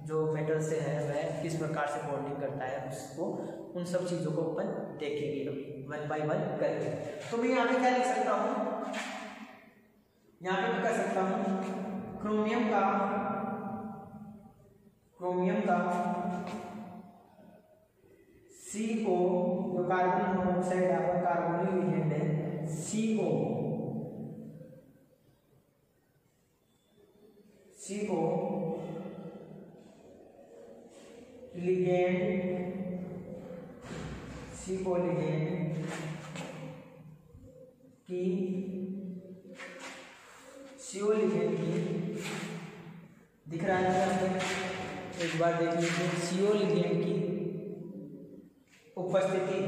जो मेटल से है वह किस प्रकार से बॉन्डिंग करता है, उसको उन सब चीज़ों को अपन देखेंगे अभी 1 बाय 1 करके। तो मैं यहाँ पे क्या लिख सकता हूँ, यहाँ पे मैं कर सकता हूँ क्रोमियम का CO जो कार्बन मोनोऑक्साइड आपका कार्बोनिल लिगेंड है, CO लिगेंड की दिख रहा है, एक बार देख लीजिए, CO लिगेंड की उपस्थिति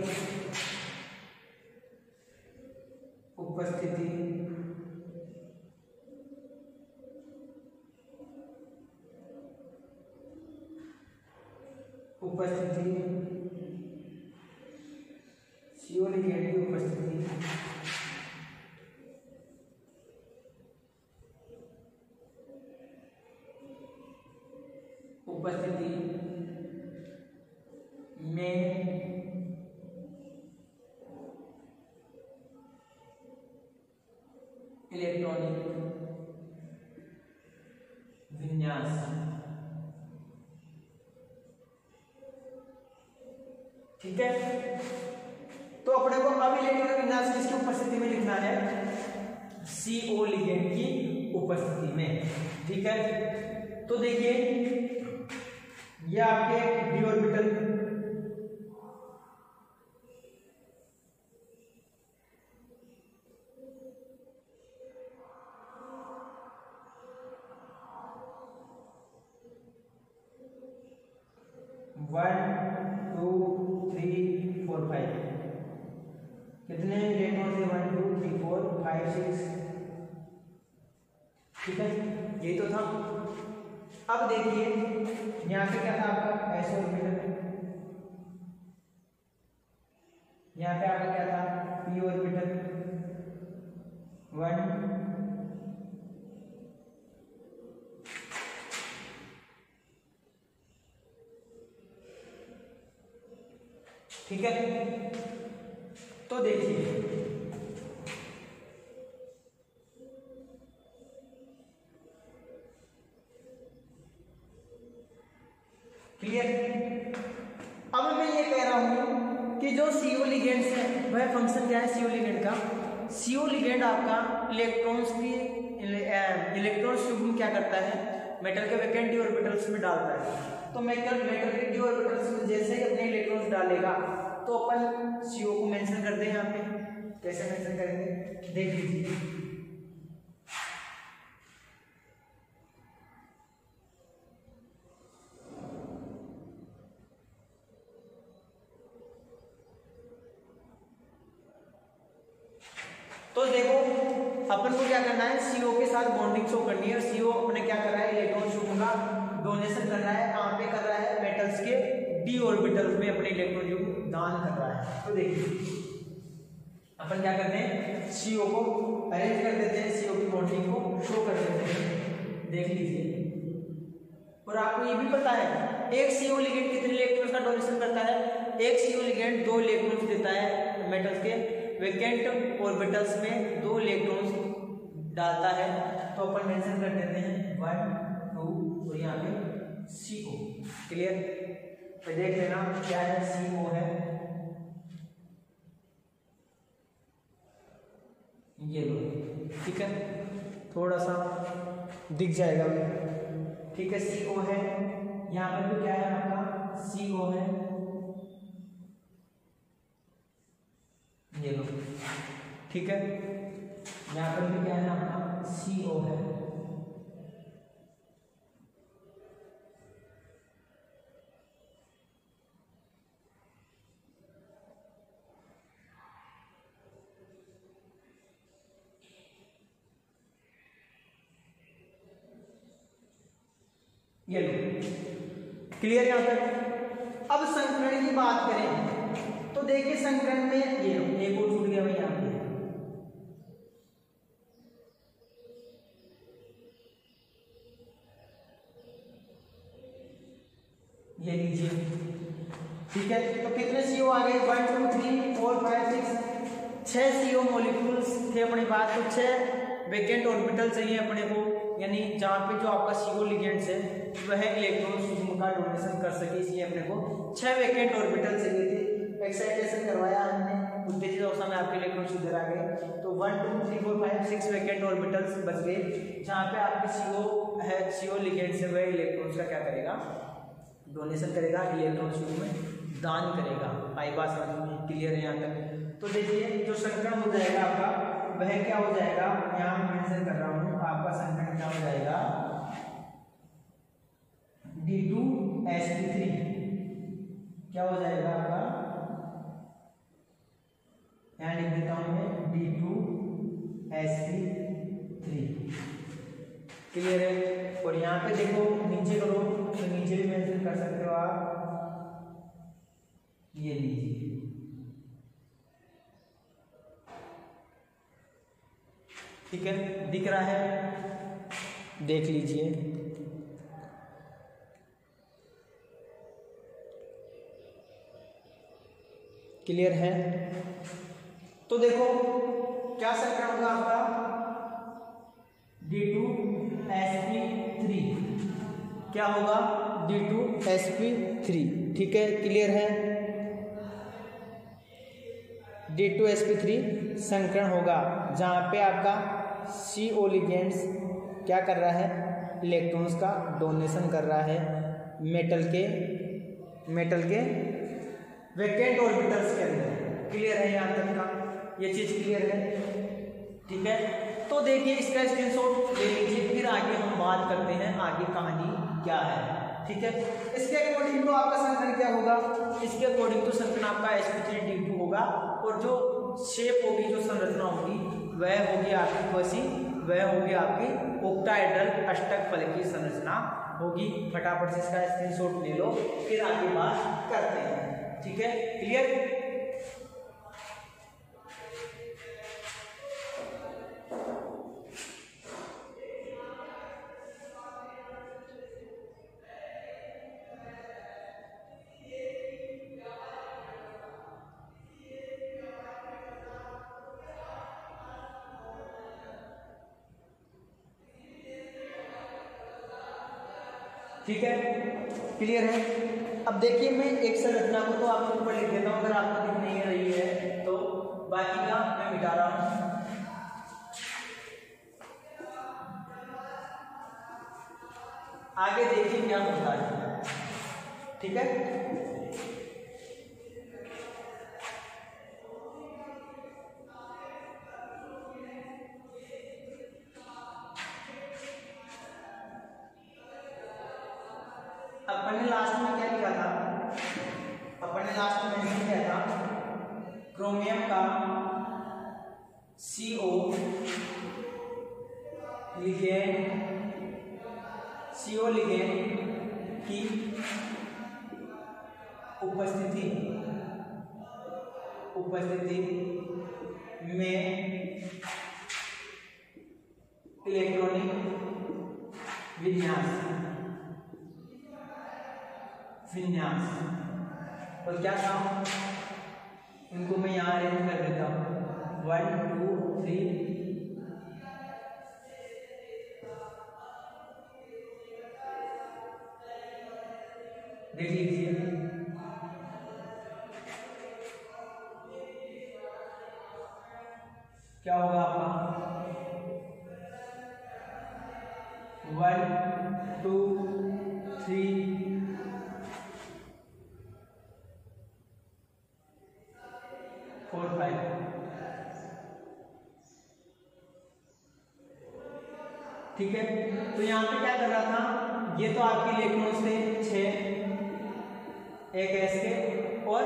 CO लिगेंड की उपस्थिति इलेक्ट्रॉनिक विन्यास। ठीक है, तो अपने को अब इलेक्ट्रॉनिक विन्यास किसकी उपस्थिति में लिखना है, CO लिगेंड की उपस्थिति में। ठीक है, तो देखिए ये आपके d ऑर्बिटल, कितने इलेक्ट्रॉन थे, 1 2 3 4 5 6। ठीक है, यही तो था। अब देखिए यहाँ पे क्या था आपका s ऑर्बिटल, यहाँ पे आपका क्या था p ऑर्बिटल 1, ठीक है। तो देखिए क्लियर। अब मैं ये कह रहा हूं कि जो CO लिगेंड्स है वह फंक्शन क्या है CO लिगेंड का, CO लिगेंड आपका इलेक्ट्रॉन्स की इलेक्ट्रॉन्स युग्म क्या करता है, मेटल के वैकेंट d ऑर्बिटल्स में डालता है। तो मेटल के d ऑर्बिटल्स में जैसे ही अपने इलेक्ट्रॉन्स डालेगा तो अपन CO को मेंशन कर दें। यहाँ पे कैसे मेंशन करेंगे देख लीजिए, तो देखो अपन को क्या करना है, CO के साथ बॉन्डिंग शो करनी है। और CO अपने क्या कर रहा है, इलेक्ट्रॉन युग्म का डोनेशन कर रहा है। कहाँ पे कर रहा है, मेटल्स के d ऑर्बिटल्स में अपने इलेक्ट्रॉन युग्म दान कर रहा है। तो देखिए अपन क्या करते हैं, CO को अरेंज कर देते हैं, CO की बॉन्डिंग को शो कर देते हैं, देख लीजिए। और आपको ये भी पता है एक CO लिगेंड कितने इलेक्ट्रॉन्स का डोनेशन करता है, एक CO लिगेंड 2 इलेक्ट्रॉन्स देता है मेटल्स के वैकेंट ऑर्बिटल्स में 2 इलेक्ट्रॉन्स डालता है। तो अपन मेंशन कर देते हैं 1 2 और यहाँ पे CO। क्लियर, तो देख लेना क्या है, CO है ये लो। ठीक है, थोड़ा सा दिख जाएगा। ठीक है, CO है, यहाँ पर भी क्या है आपका CO है, ये लो। ठीक है, यहाँ पर भी क्या है आपका CO है। ये लो, क्लियर यहाँ तक। अब संकरण की बात करें तो देखिए संकरण में ये एक और छूट गया भाई, यहाँ पे ये लीजिए। ठीक है, तो कितने CO आ गए, 1 2 3 4 5 6 6 CO मॉलिक्यूल्स थे अपने पास। तो 6 वैकेंट ऑर्बिटल चाहिए अपने को, यानी जहाँ पे जो आपका CO लिगेंड्स है वह इलेक्ट्रॉन युग्म का डोनेशन कर सके, इसलिए अपने को 6 वैकेंट ऑर्बिटल चाहिए थे। एक्साइटेशन करवाया हमने, उत्तेजित अवस्था में आपके इलेक्ट्रॉन इधर आ गए। तो 1 2 3 4 5 6 वैकेंट ऑर्बिटल्स बच गए, जहाँ पे आपके CO है, CO लिगेंड्स है, वह इलेक्ट्रॉन्स का क्या करेगा, डोनेशन करेगा, इलेक्ट्रॉन युग्म में दान करेगा। आई बात समझ में क्लियर है यहाँ तक। तो देखिए जो संकरण हो जाएगा आपका वह क्या हो जाएगा, यहाँ मैं मेंशन कर रहा हूँ, आपका संकरण क्या हो जाएगा, D2sp3 क्या हो जाएगा आपका, यहाँ लिख देता हूँ मैं D2sp3। क्लियर है। और यहाँ पे देखो नीचे करो तो नीचे भी मेंशन कर सकते हो आप, ये लीजिए। ठीक है, दिख रहा है, देख लीजिए। क्लियर है। तो देखो क्या संकरण होगा आपका, D2sp3 क्या होगा, D2sp3। ठीक है, क्लियर है। D2sp3 संकरण होगा जहाँ पे आपका CO लिगेंड्स क्या कर रहा है, इलेक्ट्रॉन्स का डोनेशन कर रहा है मेटल के वैकेंट ऑर्बिटल्स के अंदर। क्लियर है यहाँ तक का, ये चीज क्लियर है। ठीक है, तो देखिए इसका स्क्रीनशॉट ले लीजिए, फिर आगे हम बात करते हैं आगे कहानी क्या है। ठीक है, इसके अकॉर्डिंग तो आपका संकरण क्या होगा, इसके अकॉर्डिंग तो संकरण आपका sp3d2 होगा, और जो शेप होगी, जो संरचना होगी वह होगी आपकी कैसी, वह होगी आपकी ऑक्टाहेड्रल अष्टक फलक की संरचना होगी। फटाफट से इसका स्क्रीनशॉट ले लो, फिर आगे बात करते हैं। ठीक है, क्लियर। ठीक है, क्लियर है। अब देखिए मैं एक संरचना को तो आपके ऊपर लिख देता हूँ, अगर आपको दिख नहीं रही है तो बाकी का मैं मिटा रहा हूँ। आगे देखिए क्या होता है। ठीक है, अपन ने लास्ट में क्या लिखा था, अपन ने लास्ट में मेंशन किया था क्रोमियम का CO लिगेंड की उपस्थिति में इलेक्ट्रॉनिक विन्यास और क्या काम, इनको मैं यहाँ अरेंज कर देता हूँ 1 2 3। देख लीजिए, क्या होगा आपका 1 2 3 4 5। ठीक है, तो यहाँ पे क्या कर रहा था, ये तो आपके इलेक्ट्रॉन्स थे 6, एक S के और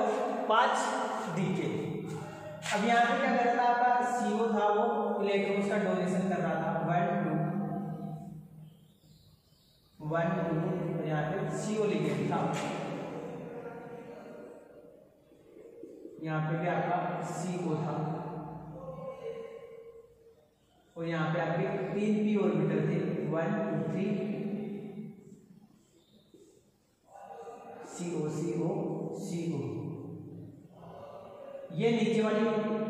5 D के। अब यहाँ पे क्या कर रहा था, आपका CO था वो इलेक्ट्रॉन्स का डोनेशन कर रहा था 1 2 और यहाँ पे CO लिगेंड था, यहाँ पे भी आपका CO था और यहाँ पे आपके 3 p ऑर्बिटल थे 1 2 3 CO। ये नीचे वाली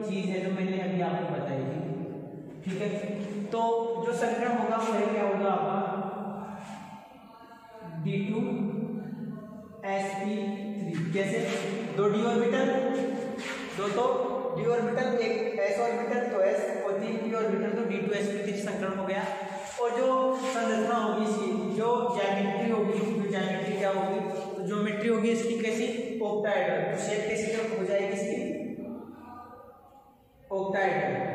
चीज है जो मैंने अभी आपको बताई थी। ठीक है, तो जो संकरण होगा वो है क्या होगा आपका D2sp3। कैसे, 2 d ऑर्बिटल, दो d ऑर्बिटल, एक s ऑर्बिटल तो s और 3 p ऑर्बिटल तो D2sp3 संकरण हो गया। और जो संरचना होगी इसकी, जो ज्योमेट्री होगी, क्या होगी, तो ज्योमेट्री होगी इसकी कैसी, ऑक्टाहेड्रल। तो शेप कैसी हो जाएगी इसकी, ऑक्टाहेड्रल।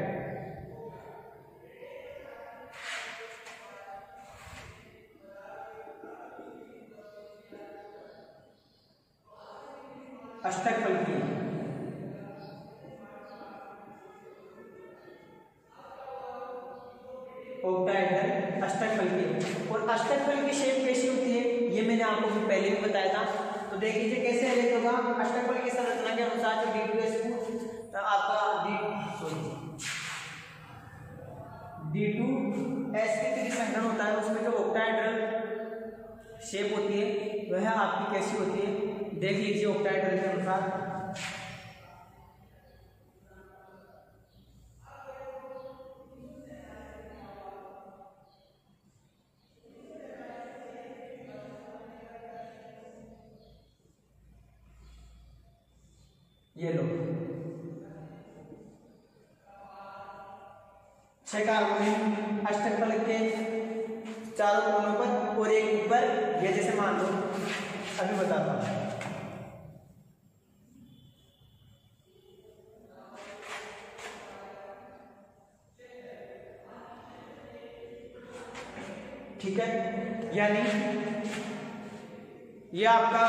अष्टक फलकी, ऑक्टाहेड्रल अष्टक फलकी। और अष्टक फलकी की शेप कैसी होती है ये मैंने आपको पहले भी बताया था। तो देख लीजिए कैसे अरेंज होगा। अष्टक फलकी की संरचना के अनुसार जो D2sp आपका D2sp3 संकरण होता है, उसमें जो ऑक्टाहेड्रल शेप होती है वह आपकी कैसी होती है, देख लीजिए ऑक्टाहेड्रल के अनुसार। ये लो 6 कार्बोनिल अष्टक फलक के चारों कोनों पर और एक ऊपर, ये जैसे मान लो अभी बताता हूं। ठीक है, यानी ये आपका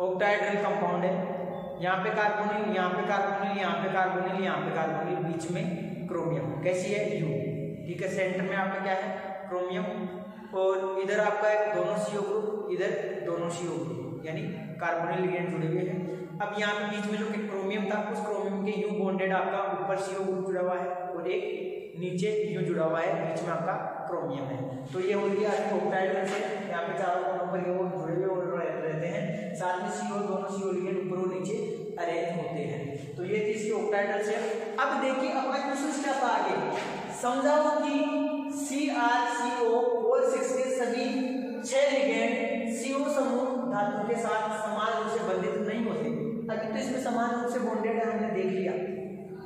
ऑक्टाहेड्रल कंपाउंड है। यहाँ पे कार्बोनिल, यहाँ पे कार्बोनिल, यहाँ पे कार्बोनिल, यहाँ पे कार्बोनिल, बीच में क्रोमियम। कैसी है? यू। ठीक है, सेंटर में आपका क्या है? क्रोमियम। और इधर आपका एक दोनों CO ग्रुप, इधर दोनों CO ग्रुप, यानी कार्बोनिल लिगेंड जुड़े हुए हैं। अब यहाँ पे बीच में जो क्रोमियम था, उस क्रोमियम के यू बॉन्डेड आपका ऊपर CO ग्रुप जुड़ा हुआ है और एक नीचे यू जुड़ा हुआ है, बीच में आपका क्रोमियम है। तो ये हो गया ऑक्टाहेड्रल से, यहाँ पे चारों कोनों पर ये वो जुड़े हुए रहते हैं, साथ में CO, दोनों CO लिगेंड ऊपर और नीचे अरेंज होते हैं। तो ये थी इसकी ऑक्टाहेड्रल से। अब देखिए अपना क्वेश्चन क्या था आगे, समझाओ कि CrCO4 के सभी 6 लिगेंड CO समूह धातु के साथ समान रूप से बंधित नहीं होते। अभी तो इसमें समान रूप से बॉन्डेड है, हमने देख लिया,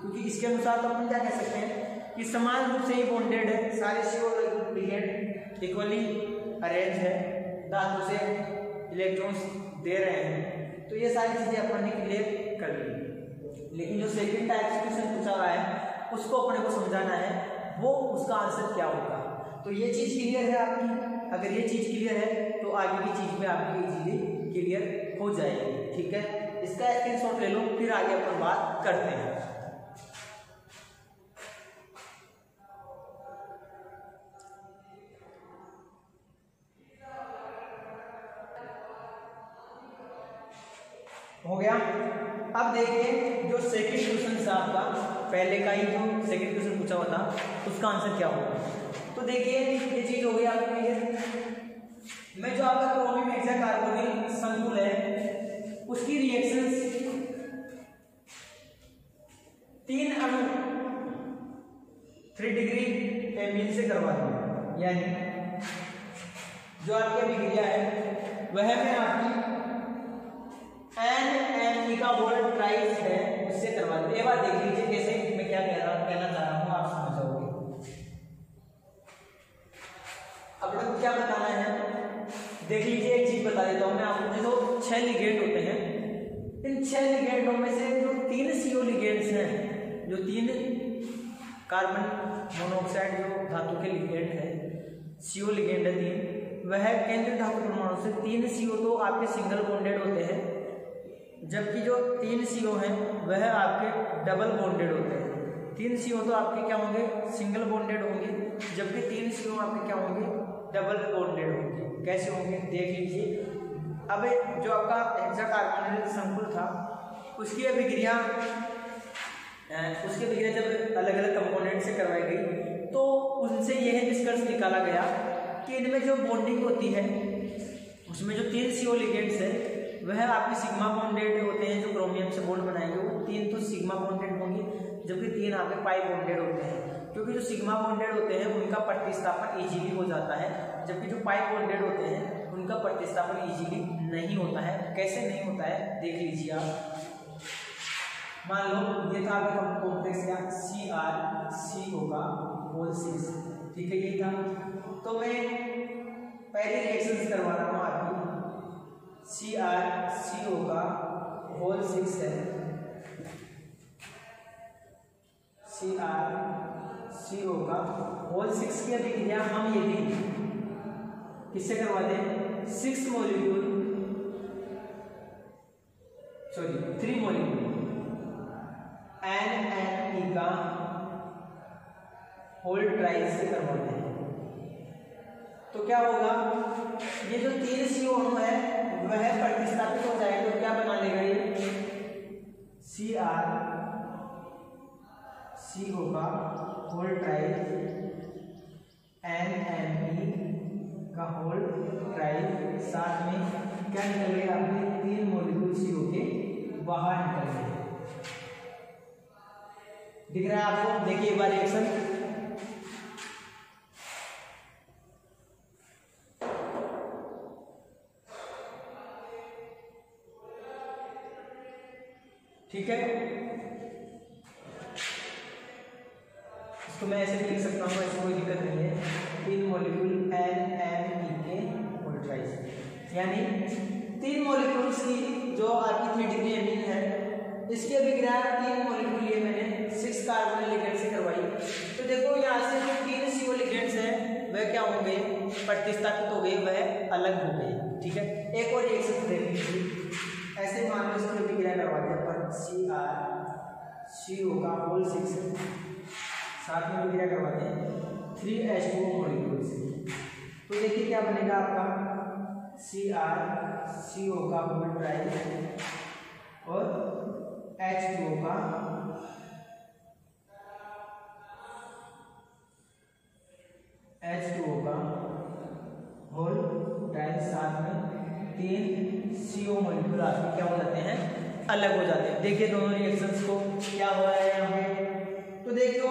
क्योंकि इसके अनुसार तो अपन क्या कह सकते हैं कि समान रूप से ही बॉन्डेड है, सारे CO लिगेंड इक्वली अरेंज है, धातु से इलेक्ट्रॉन्स दे रहे हैं। तो ये सारी चीजें अपन ने क्लियर कर ली। लेकिन जो सेकंड टाइप से क्वेश्चन पूछा रहा है उसको अपने को समझाना है, वो उसका आंसर क्या होगा। तो ये चीज क्लियर है आपकी, अगर ये चीज क्लियर है तो आगे की चीज में आपकी इजीली क्लियर हो जाएगी। ठीक है, इसका स्क्रीनशॉट ले लो, फिर आगे अपन बात करते हैं। हो गया। अब देखिए जो सेकंड क्वेश्चन था आपका, पहले का ही जो सेकंड क्वेश्चन पूछा हुआ था उसका आंसर क्या होगा। तो देखिए ये चीज हो गई आपकी, में जो आपका क्रोमियम हेक्साकार्बोनिल संकुल है उसकी रिएक्शंस 3 अणु 3 डिग्री एम्बियंस से करवा देंगे, यानी जो आपकी अभिक्रिया है वह में आपकी NMe का वोल्ट प्राइस है उससे करवा देंगे। एक बार देख लीजिए कैसे, मैं क्या कहना चाह रहा हूँ, आप समझ जाओगे। अब लोग क्या बताना है, देख लीजिए एक चीज बता देता हूँ मैं आपको। जो 6 लिगेंड होते हैं, इन 6 लिगेंडों में से जो 3 CO लिगेंड्स हैं, जो 3 कार्बन मोनोऑक्साइड जो धातु के लिगेंड है, CO लिगेंड है 3, वह केंद्रीय धातु परमाणु से 3 CO तो आपके सिंगल बॉन्डेड होते हैं, जबकि जो 3 CO हैं वह आपके डबल बॉन्डेड होते हैं। 3 CO तो आपके क्या होंगे? सिंगल बॉन्डेड होंगे, जबकि 3 CO आपके क्या होंगे? डबल बॉन्डेड होंगे। कैसे होंगे देख लीजिए। अब जो आपका हेक्साकार्बोनिल संकुल था उसकी अभिक्रिया जब अलग अलग कंपोनेंट से करवाई गई तो उनसे यह निष्कर्ष निकाला गया कि इनमें जो बॉन्डिंग होती है उसमें जो 3 CO लिगेंड्स है वह आपके सिग्मा बॉन्डेड होते हैं, जो क्रोमियम से बॉन्ड बनाएंगे वो 3 तो सिग्मा बॉन्डेड होंगे, जबकि 3 आपके पाई बॉन्डेड होते हैं। क्योंकि जो सिग्मा बॉन्डेड होते हैं उनका प्रतिस्थापन इजीली हो जाता है, जबकि जो पाई बॉन्डेड होते हैं उनका प्रतिस्थापन इजीली नहीं होता है। कैसे नहीं होता है देख लीजिए आप। मान लो ये था आपका कॉम्प्लेक्स क्या, CrCO का होल 6, ठीक है, ये था। तो मैं पहले रिएक्शन करवा रहा हूँ आपकी। CrCO का होल 6 है, CrCO का होल 6 की अभिक्रिया हम यदि किससे करवा दें? 3 मॉलिक्यूल NMe का होल ट्राइस से करवा दें तो क्या होगा? ये जो 3 CO अणु है वह प्रतिस्थापित हो जाएगा, तो क्या बना लेगा ये? CrCO का होल ट्राइस NMe का होल ट्राइस, साथ में क्या निकल गया? आपके 3 मॉलिक्यूल CO के बाहर निकल गए। दिख रहा है आपको? देखिए एक बार रिएक्शन। तो मैं ऐसे भी लिख सकता हूँ, ऐसी कोई दिक्कत नहीं है। 3 मॉलिक्यूल NMEK मोलिट्राइज, यानी 3 मॉलिक्यूल्स की जो आपकी 3 डिग्री एमीन है, इसकी अभिक्रिया 3 मॉलिक्यूल ये मैंने 6 कार्बोनिल लिगेंड से करवाई। तो देखो यहाँ से जो 3 CO लिगेंड्स हैं वह क्या हो गए, प्रतिस्थापित हो गए, वह अलग हो गए। ठीक है, एक और एक से देख लीजिए, ऐसे मान लो इसकी अभिक्रिया करवाते हैं अपन CrCO का होल 6 साथ में अभिक्रिया करवाते हैं 3H2O मॉलिक्यूल से। तो देखिए क्या बनेगा आपका CrCO का होल ट्राई और H2O का होल ट्राई, साथ में 3 CO मॉलिक्यूल आपके क्या हो जाते हैं, अलग हो जाते हैं। देखिए दोनों रिएक्शंस को क्या हो रहा है यहाँ पे। तो देखियो,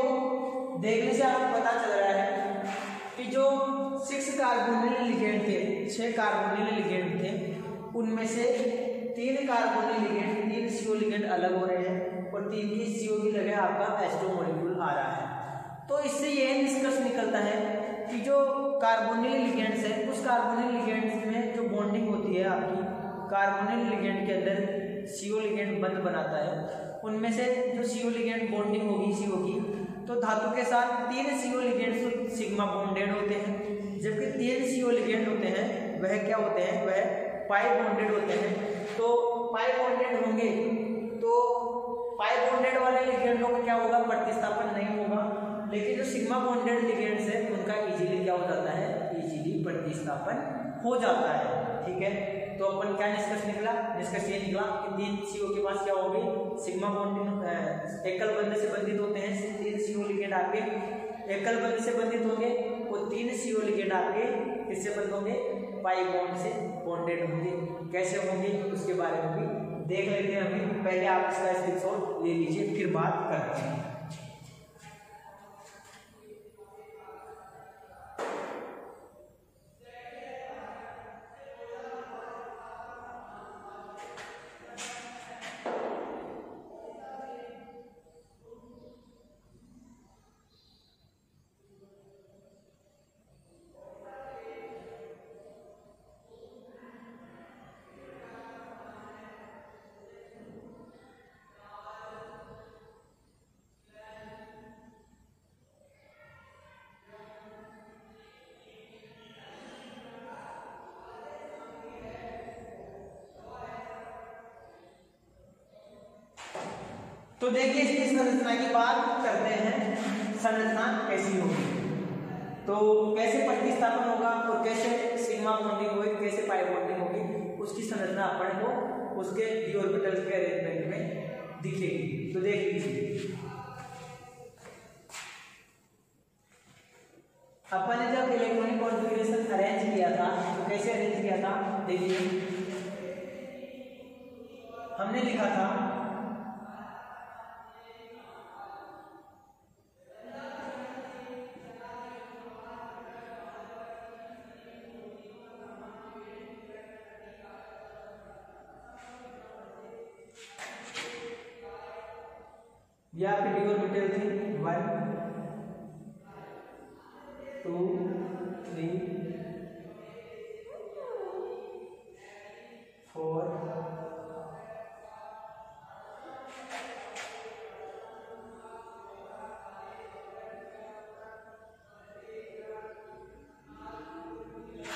देखने से आपको पता चल रहा है कि जो 6 कार्बोनिल लिगेंड थे, 6 कार्बोनिल लिगेंड थे, उनमें से 3 कार्बोनिल लिगेंड, 3 CO लिगेंड अलग हो रहे हैं और 3 की CO की जगह आपका H2 मॉलिक्यूल आ रहा है। तो इससे यह निष्कर्ष निकलता है कि जो कार्बोनिल लिगेंड्स है, उस कार्बोनिल लिगेंड्स में जो बॉन्डिंग होती है आपकी, कार्बोनिल लिगेंड के अंदर CO लिगेंड बंध बनाता है, उनमें से जो CO लिगेंड बॉन्डिंग होगी CO की, तो धातु के साथ 3 CO लिगेंड सिग्मा बॉन्डेड होते हैं, जबकि 3 CO लिगेंड होते हैं वह क्या होते हैं, वह पाई बॉन्डेड होते हैं। तो पाई बॉन्डेड होंगे तो पाई बॉन्डेड वाले लिगेंडों का क्या होगा, प्रतिस्थापन नहीं होगा, लेकिन जो सिग्मा बॉन्डेड लिगेंड्स है उनका इजीली क्या हो जाता है, इजीली प्रतिस्थापन हो जाता है। ठीक है, तो अपन क्या निष्कर्ष निकला, निष्कर्ष ये निकला कि 3 CO के पास क्या होगी, सिग्मा बॉन्डिंग एकल बंध से बंधित होते हैं, 3 CO लिगेंड आपके एकल बंध से बंधित होंगे और 3 CO लिगेंड आपके किससे बंध होंगे, पाई बॉन्ड से बॉन्डेड होंगे। कैसे होंगे उसके बारे में भी देख लेते हैं अभी। पहले आप इसका स्क्रीनशॉट ले लीजिए, फिर बात करते हैं। तो देखिए इसकी संरचना की बात करते हैं, संरचना कैसी होगी, तो कैसे प्रतिस्थापन होगा और कैसे सिग्मा बॉन्डिंग होगी, कैसे पाई बॉन्डिंग होगी, उसकी संरचना अपन को उसके डी ऑर्बिटल्स के अरेंजमेंट में दिखेगी। तो देख लीजिए, अपन ने जब इलेक्ट्रॉनिक कॉन्फ़िगरेशन अरेंज किया था तो कैसे अरेंज किया था, देखिए हमने लिखा था या आपकी डी ऑर्बिटल थी 1 2 3 4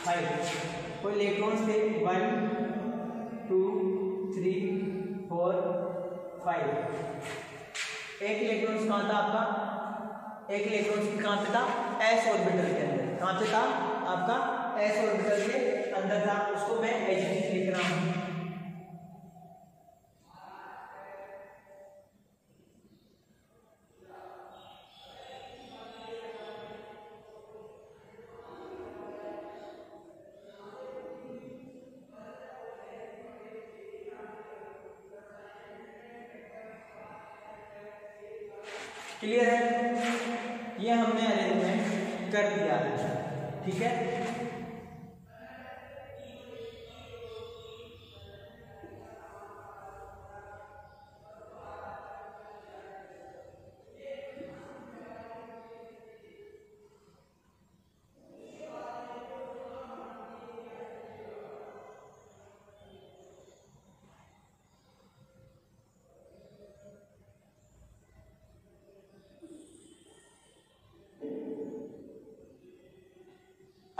5। कोई इलेक्ट्रॉन्स थे 1 2 3 4 5। एक इलेक्ट्रॉन कहाँ था आपका, एक इलेक्ट्रॉन कहाँ पे था, एस ऑर्बिटल के अंदर। कहाँ पे था आपका, एस ऑर्बिटल के अंदर था, उसको मैं एच लिख रहा हूँ। क्लियर है, ये हमने अरेंजमेंट कर दिया है। ठीक है,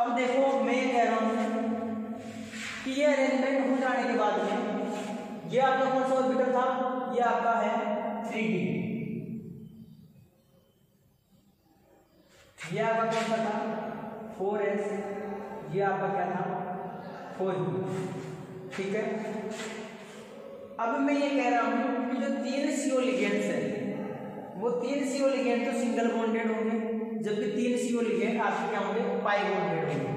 अब देखो मैं ये कह रहा हूँ कि ये अरेंजमेंट हो जाने के बाद में ये आपका कौन सा ऑर्बिटल था, ये आपका है 3D, ये आपका कौन सा था 4s, ये आपका क्या था 4u, ठीक है। अब मैं ये कह रहा हूं कि जो 3 CO लिगेंड्स है वो 3 CO लिगेंड तो सिंगल बॉन्डेड होंगे, जबकि 3 CO लिगेंड आपके क्या होंगे पाई बॉन्डेड होंगे।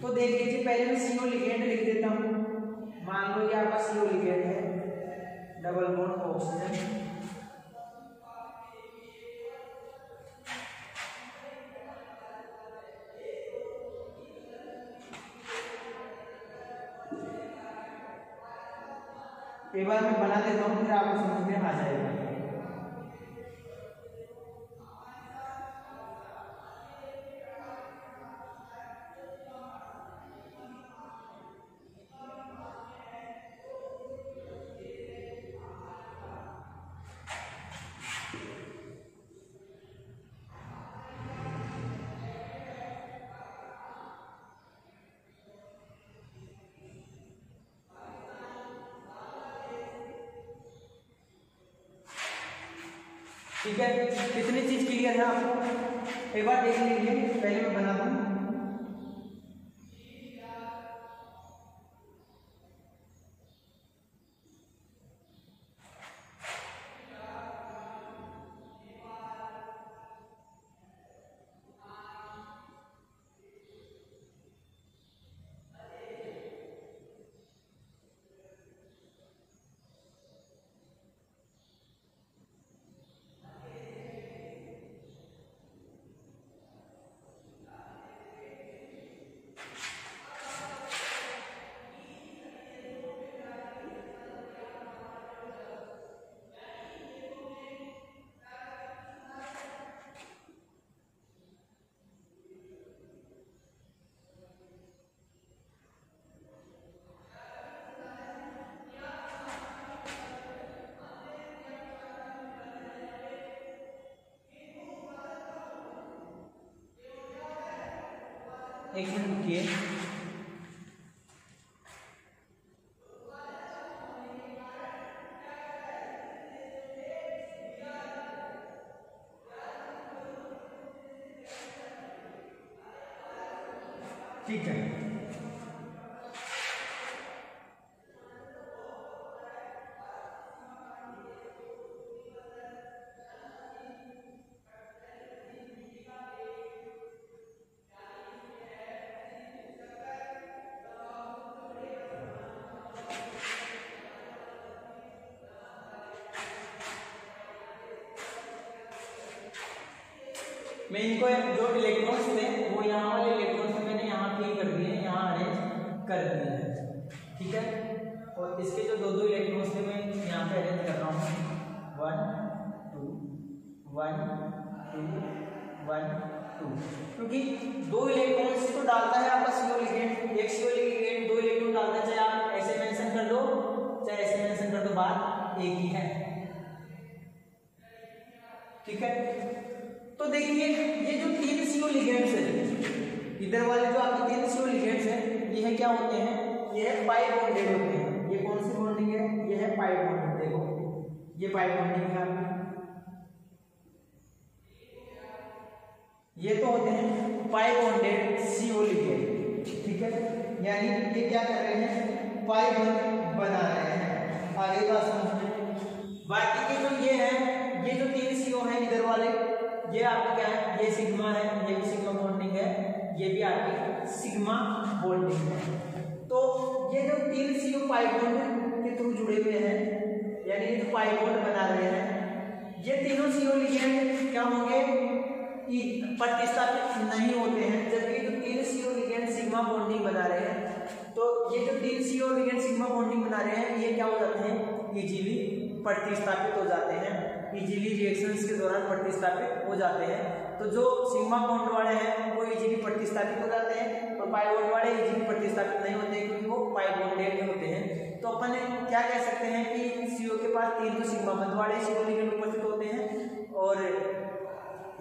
तो देख लीजिए पहले मैं CO लिगेंड लिख देता हूं, मान लो ये आपका CO लिगेंड है डबल बॉन्ड ऑक्सीजन, एक बार मैं बना देता हूँ फिर आपको समझ में आ जाएगा। ठीक है, कितनी चीज क्लियर है आपको, एक बार देख लीजिए, पहले मैं बना दूं। एक मिनट रुकिए, ठीक है। मैं इनको जो इलेक्ट्रॉन्स थे वो यहाँ वाले इलेक्ट्रॉन्स में मैंने यहाँ फिल कर दिए, यहाँ अरेंज कर दिए हैं, ठीक है। और इसके जो दो इलेक्ट्रॉन्स थे मैं यहाँ पे अरेंज कर रहा हूँ 1 2 1 2 1 2, क्योंकि दो इलेक्ट्रॉन्स तो डालता है आपका CO लिगेंड, एक CO लिगेंड दो इलेक्ट्रॉन डालता है, चाहे आप ऐसे मेंशन कर दो चाहे ऐसे मेंशन कर दो, बात एक ही है, ठीक है। तो देखिए ये जो 3 CO लिगेंड्स है, इधर वाले जो आपके 3 CO लिगेंड्स है ये है क्या होते हैं, ये है पाई बॉन्डेड होते हैं। ये कौन सी बॉन्डिंग है, ये है पाई बॉन्डिंग, देखो ये पाई बॉन्डिंग है आपकी, ये तो होते हैं पाई बॉन्डेड CO लिगेंड, ठीक है। यानी ये क्या कर रहे हैं, पाई बॉन्ड बना रहे हैं, आगे बात समझ में। बाकी के जो ये है, ये जो 3 CO है इधर वाले, ये आपका क्या है, ये सिग्मा है, ये भी सिग्मा बॉन्डिंग है, ये भी आपकी सिग्मा बॉन्डिंग है। तो ये जो 3 CO पाई बॉन्ड के थ्रू जुड़े हुए हैं, यानी ये जो पाई बॉन्ड बना रहे हैं, ये तीनों CO लिगेंड क्या होंगे, प्रतिस्थापित नहीं होते हैं, जबकि जो 3 CO लिगेंड सिग्मा बॉन्डिंग बना रहे हैं, तो ये जो 3 CO लिगेंड सिग्मा बॉन्डिंग बना रहे हैं, ये क्या हो जाते हैं, इजीली प्रतिस्थापित हो जाते हैं, इजीली रिएक्शंस के दौरान प्रतिस्थापित हो जाते हैं। तो जो सिग्मा बॉन्ड वाले हैं वो इजीली प्रतिस्थापित हो जाते हैं, और पाई बॉन्ड वाले इजीली प्रतिस्थापित नहीं होते हैं क्योंकि वो पाई बॉन्डेड होते हैं। तो अपन क्या कह सकते हैं कि CO के पास 3 तो सिग्मा बंध वाले CO लिगेंड उपस्थित होते हैं, और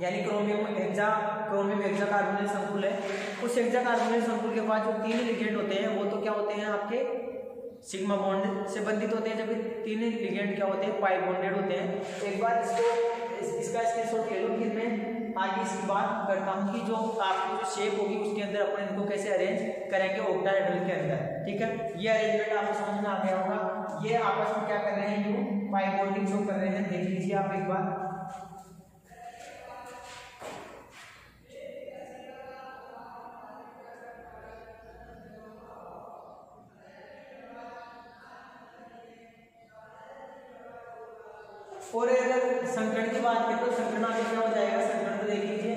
यानी क्रोमियम हेक्सा कार्बोनिल संकुल है, उस हेक्सा कार्बोनिल संकुल के पास जो 3 लिगेंड होते हैं वो तो क्या होते हैं आपके सिग्मा बॉन्ड से बंधित होते हैं, जबकि 3 लिगेंड क्या होते हैं पाई बॉन्डेड होते हैं। एक बार इसका स्क्रीनशॉट ले लो, फिर मैं आगे इसकी बात करता हूँ कि जो आपकी जो शेप होगी उसके अंदर अपन इनको कैसे अरेंज करेंगे ऑक्टाहेड्रल के अंदर। ठीक है, ये अरेंजमेंट आपको समझ में आ गया होगा। ये आपस में क्या कर रहे हैं, जो पाई बॉन्डिंग शो कर रहे हैं, देख लीजिए आप एक बार। और अगर संकरण की बात करें तो संकरण आगे क्या हो जाएगा, संकरण तो देख लीजिए,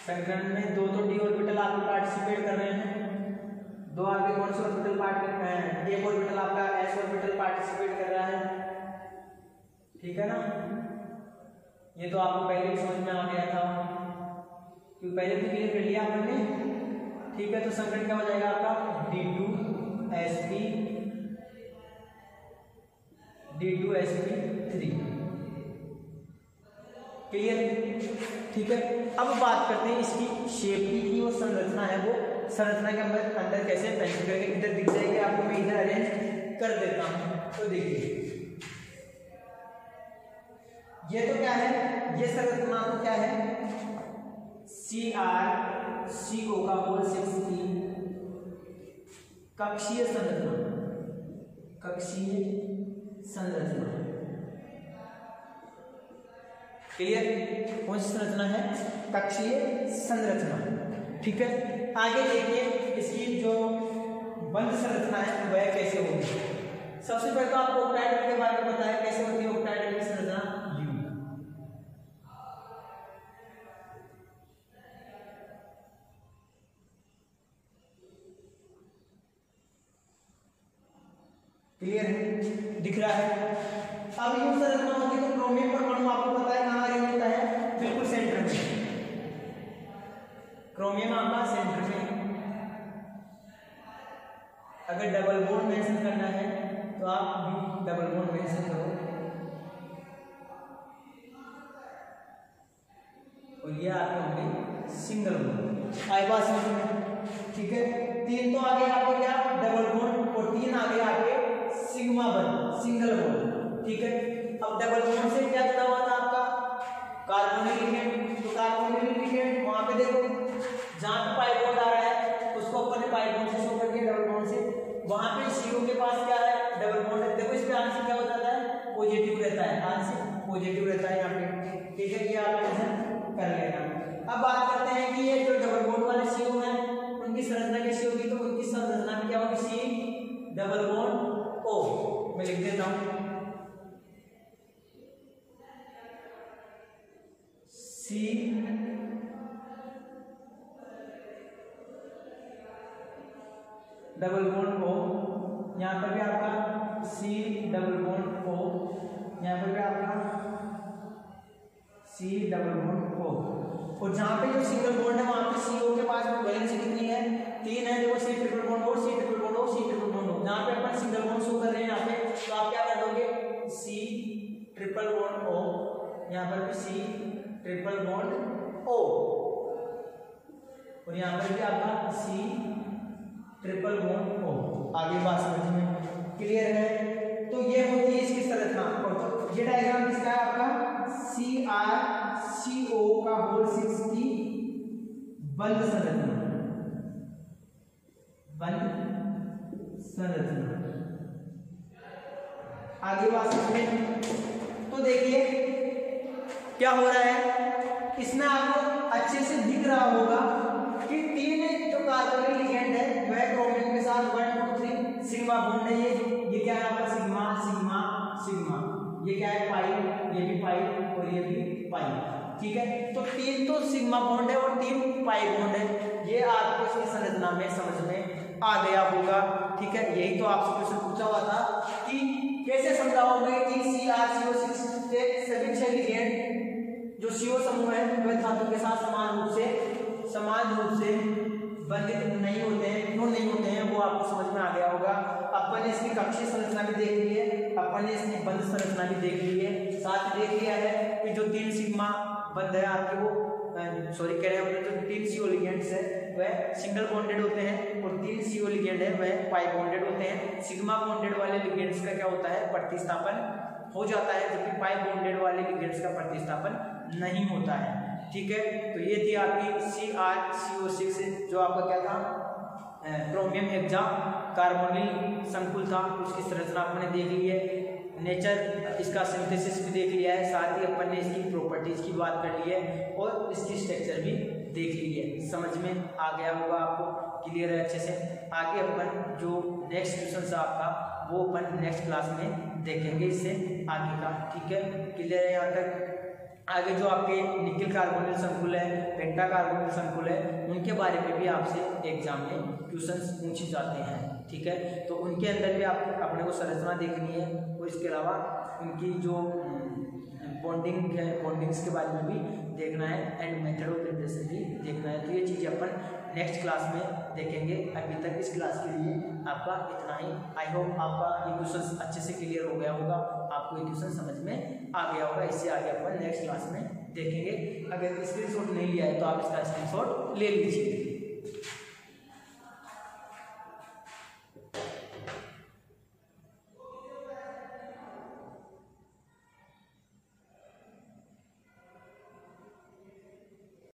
संकरण में 2 तो डी ऑर्बिटल आपके पार्टिसिपेट कर रहे हैं, 2 आपके कौन से ऑर्बिटल पार्ट कर रहे हैं, एक ऑर्बिटल आपका एस ऑर्बिटल पार्टिसिपेट कर रहा है। ठीक है ना, ये तो आपको पहले भी समझ में आ गया था क्योंकि पहले तो क्लियर कर लिया आपने। ठीक है, तो संकरण क्या हो जाएगा आपका D2sp D2sp3। क्लियर? ठीक है, अब बात करते हैं इसकी शेप की वो संरचना है, वो संरचना के अंदर कैसे पेंसिल करेंगे। इधर दिख जाएगी आपको, मैं इधर अरेंज कर देता हूं। तो देखिए ये तो क्या है, ये संरचना तो क्या है, CrCO का होल 6 की कक्षीय संरचना, कक्षीय संरचना। क्लियर? कौन सी संरचना है, कक्षीय संरचना। ठीक है, आगे देखिए इसकी जो बंध संरचना है वह कैसे होगी। सबसे पहले तो आपको ऑक्टाहेड्रल के बारे में पता है, कैसे होती है ऑक्टाहेड्रल की संरचना। क्लियर है, दिख रहा है। अब यूं संरचना होगी तो क्रोमियम परमाणु आपको पता है कहां अरेंज होता है, बिल्कुल सेंटर में। क्रोमियम आपका सेंटर में। अगर डबल बॉन्ड मेंशन करना है तो आप डबल बॉन्ड मेंशन करो, और ये आपके होंगे सिंगल बॉन्ड। आए बात समझ में? ठीक है, 3 तो आगे आपके क्या डबल बॉन्ड, और 3 आगे आपके सिग्मा बॉन्ड, सिंगल बॉन्ड। ठीक है, अब डबल बॉन्ड से क्या जुड़ा हुआ था आपका कार्बोनिल लिगेंड, तो कार्बोनिल लिगेंड वहां पे देखो जहां पे पाई बॉन्ड आ रहा है उसको अपन ने पाई बॉन्ड से शो कर दिया, डबल बॉन्ड से। वहां पे CO के पास क्या है, डबल बॉन्ड है। देखो इसके आंसर क्या हो जाता है, पॉजिटिव रहता है, आंसर पॉजिटिव रहता है यहाँ पे। ठीक है, ये आप मेंशन कर लेना। अब बात करते हैं कि ये जो डबल बॉन्ड वाले CO हैं उनकी संरचना कैसी होगी, तो उनकी संरचना में क्या होगी, C डबल बॉन्ड O। मैं लिख देता हूं C डबल बॉन्ड O, यहाँ पर भी आपका C डबल बॉन्ड O, यहाँ पर भी आपका C डबल बॉन्ड O। और जहाँ पे जो सिंगल बॉन्ड है वहां पे CO के पास में वैलेंसी कितनी है, 3 है। देखो C triple bond O, C triple bond O, C triple bond O। जहाँ पे अपन सिंगल बॉन्ड शो कर रहे हैं यहाँ पे, तो आप क्या कर दोगे, C ट्रिपल बॉन्ड O, यहाँ पर भी C ट्रिपल बॉन्ड O, और यहाँ पर भी आपका C ट्रिपल बॉन्ड O। आगे बात समझ में क्लियर है? तो ये होती है इसकी संरचना। और ये डायग्राम किसका है आपका, CrCO का होल 6 की बंध संरचना, बंध संरचना। आगे बात समझें तो देखिए क्या हो रहा है, इसमें आपको अच्छे से दिख रहा होगा कि 3 जो कार्बोनिल लिगेंड है वह क्रोमियम के साथ 1 2 3 सिग्मा बॉन्ड है। ये क्या है आपका, सिग्मा सिग्मा सिग्मा। ये क्या है, पाई, ये भी पाई और ये भी पाई। ठीक है, तो 3 तो सिग्मा बॉन्ड है और 3 पाई बॉन्ड है। ये आपको इसकी संरचना में समझ में आ गया होगा। ठीक है, यही तो आपसे क्वेश्चन पूछा हुआ था कि कैसे समझाओगे कि CrCO6 के सभी 6 लिगेंड जो CO समूह है वह धातु के साथ समान रूप से बंधित नहीं होते हैं, क्यों नहीं होते हैं वो आपको समझ में आ गया होगा। अपन ने इसकी कक्षीय संरचना भी देख ली है, अपन ने इसकी बंध संरचना भी देख ली है, साथ देख लिया है कि जो 3 सिग्मा बंध है आपके वो कह रहे हैं जो 3 CO लिगेंड्स है वह सिंगल बॉन्डेड होते हैं और 3 CO लिगेंड है वह पाई बॉन्डेड होते हैं। सिग्मा बॉन्डेड वाले लिगेंड्स का क्या होता है, प्रतिस्थापन हो जाता है, जबकि पाई बॉन्डेड वाले लिगेंड्स का प्रतिस्थापन नहीं होता है। ठीक है, तो ये थी आपकी CrCO6 जो आपका क्या था, क्रोमियम हेक्सा कार्बोनिल संकुल था, उसकी संरचना आपने देख ली है, नेचर इसका सिंथेसिस भी देख लिया है, साथ ही अपन ने इसकी प्रॉपर्टीज की बात कर ली है और इसकी स्ट्रक्चर भी देख ली है। समझ में आ गया होगा आपको, क्लियर है अच्छे से। आगे अपन जो नेक्स्ट क्वेश्चन है आपका वो अपन नेक्स्ट क्लास में देखेंगे इससे आगे का। ठीक है, क्लियर है यहाँ तक। आगे जो आपके निकिल कार्बोनिल संकुल है, पेंटा कार्बोनिल संकुल है, उनके बारे में भी आपसे एग्जाम में क्वेश्चंस पूछे जाते हैं। ठीक है, तो उनके अंदर भी आप अपने को संरचना देखनी है और इसके अलावा उनकी जो बॉन्डिंग है, बॉन्डिंग्स के बारे में भी देखना है एंड मेथड ऑफ रिप्रेजेंटेशन भी देखना है। तो ये चीज़ें अपन नेक्स्ट क्लास में देखेंगे। अभी तक इस क्लास के लिए आपका इतना ही। आई होप आपका ये क्वेश्चन अच्छे से क्लियर हो गया होगा, आपको ये क्वेश्चन समझ में आ गया होगा। इससे आगे अपन नेक्स्ट क्लास में देखेंगे। अगर स्क्रीनशॉट नहीं लिया है तो आप इसका स्क्रीनशॉट ले लीजिए।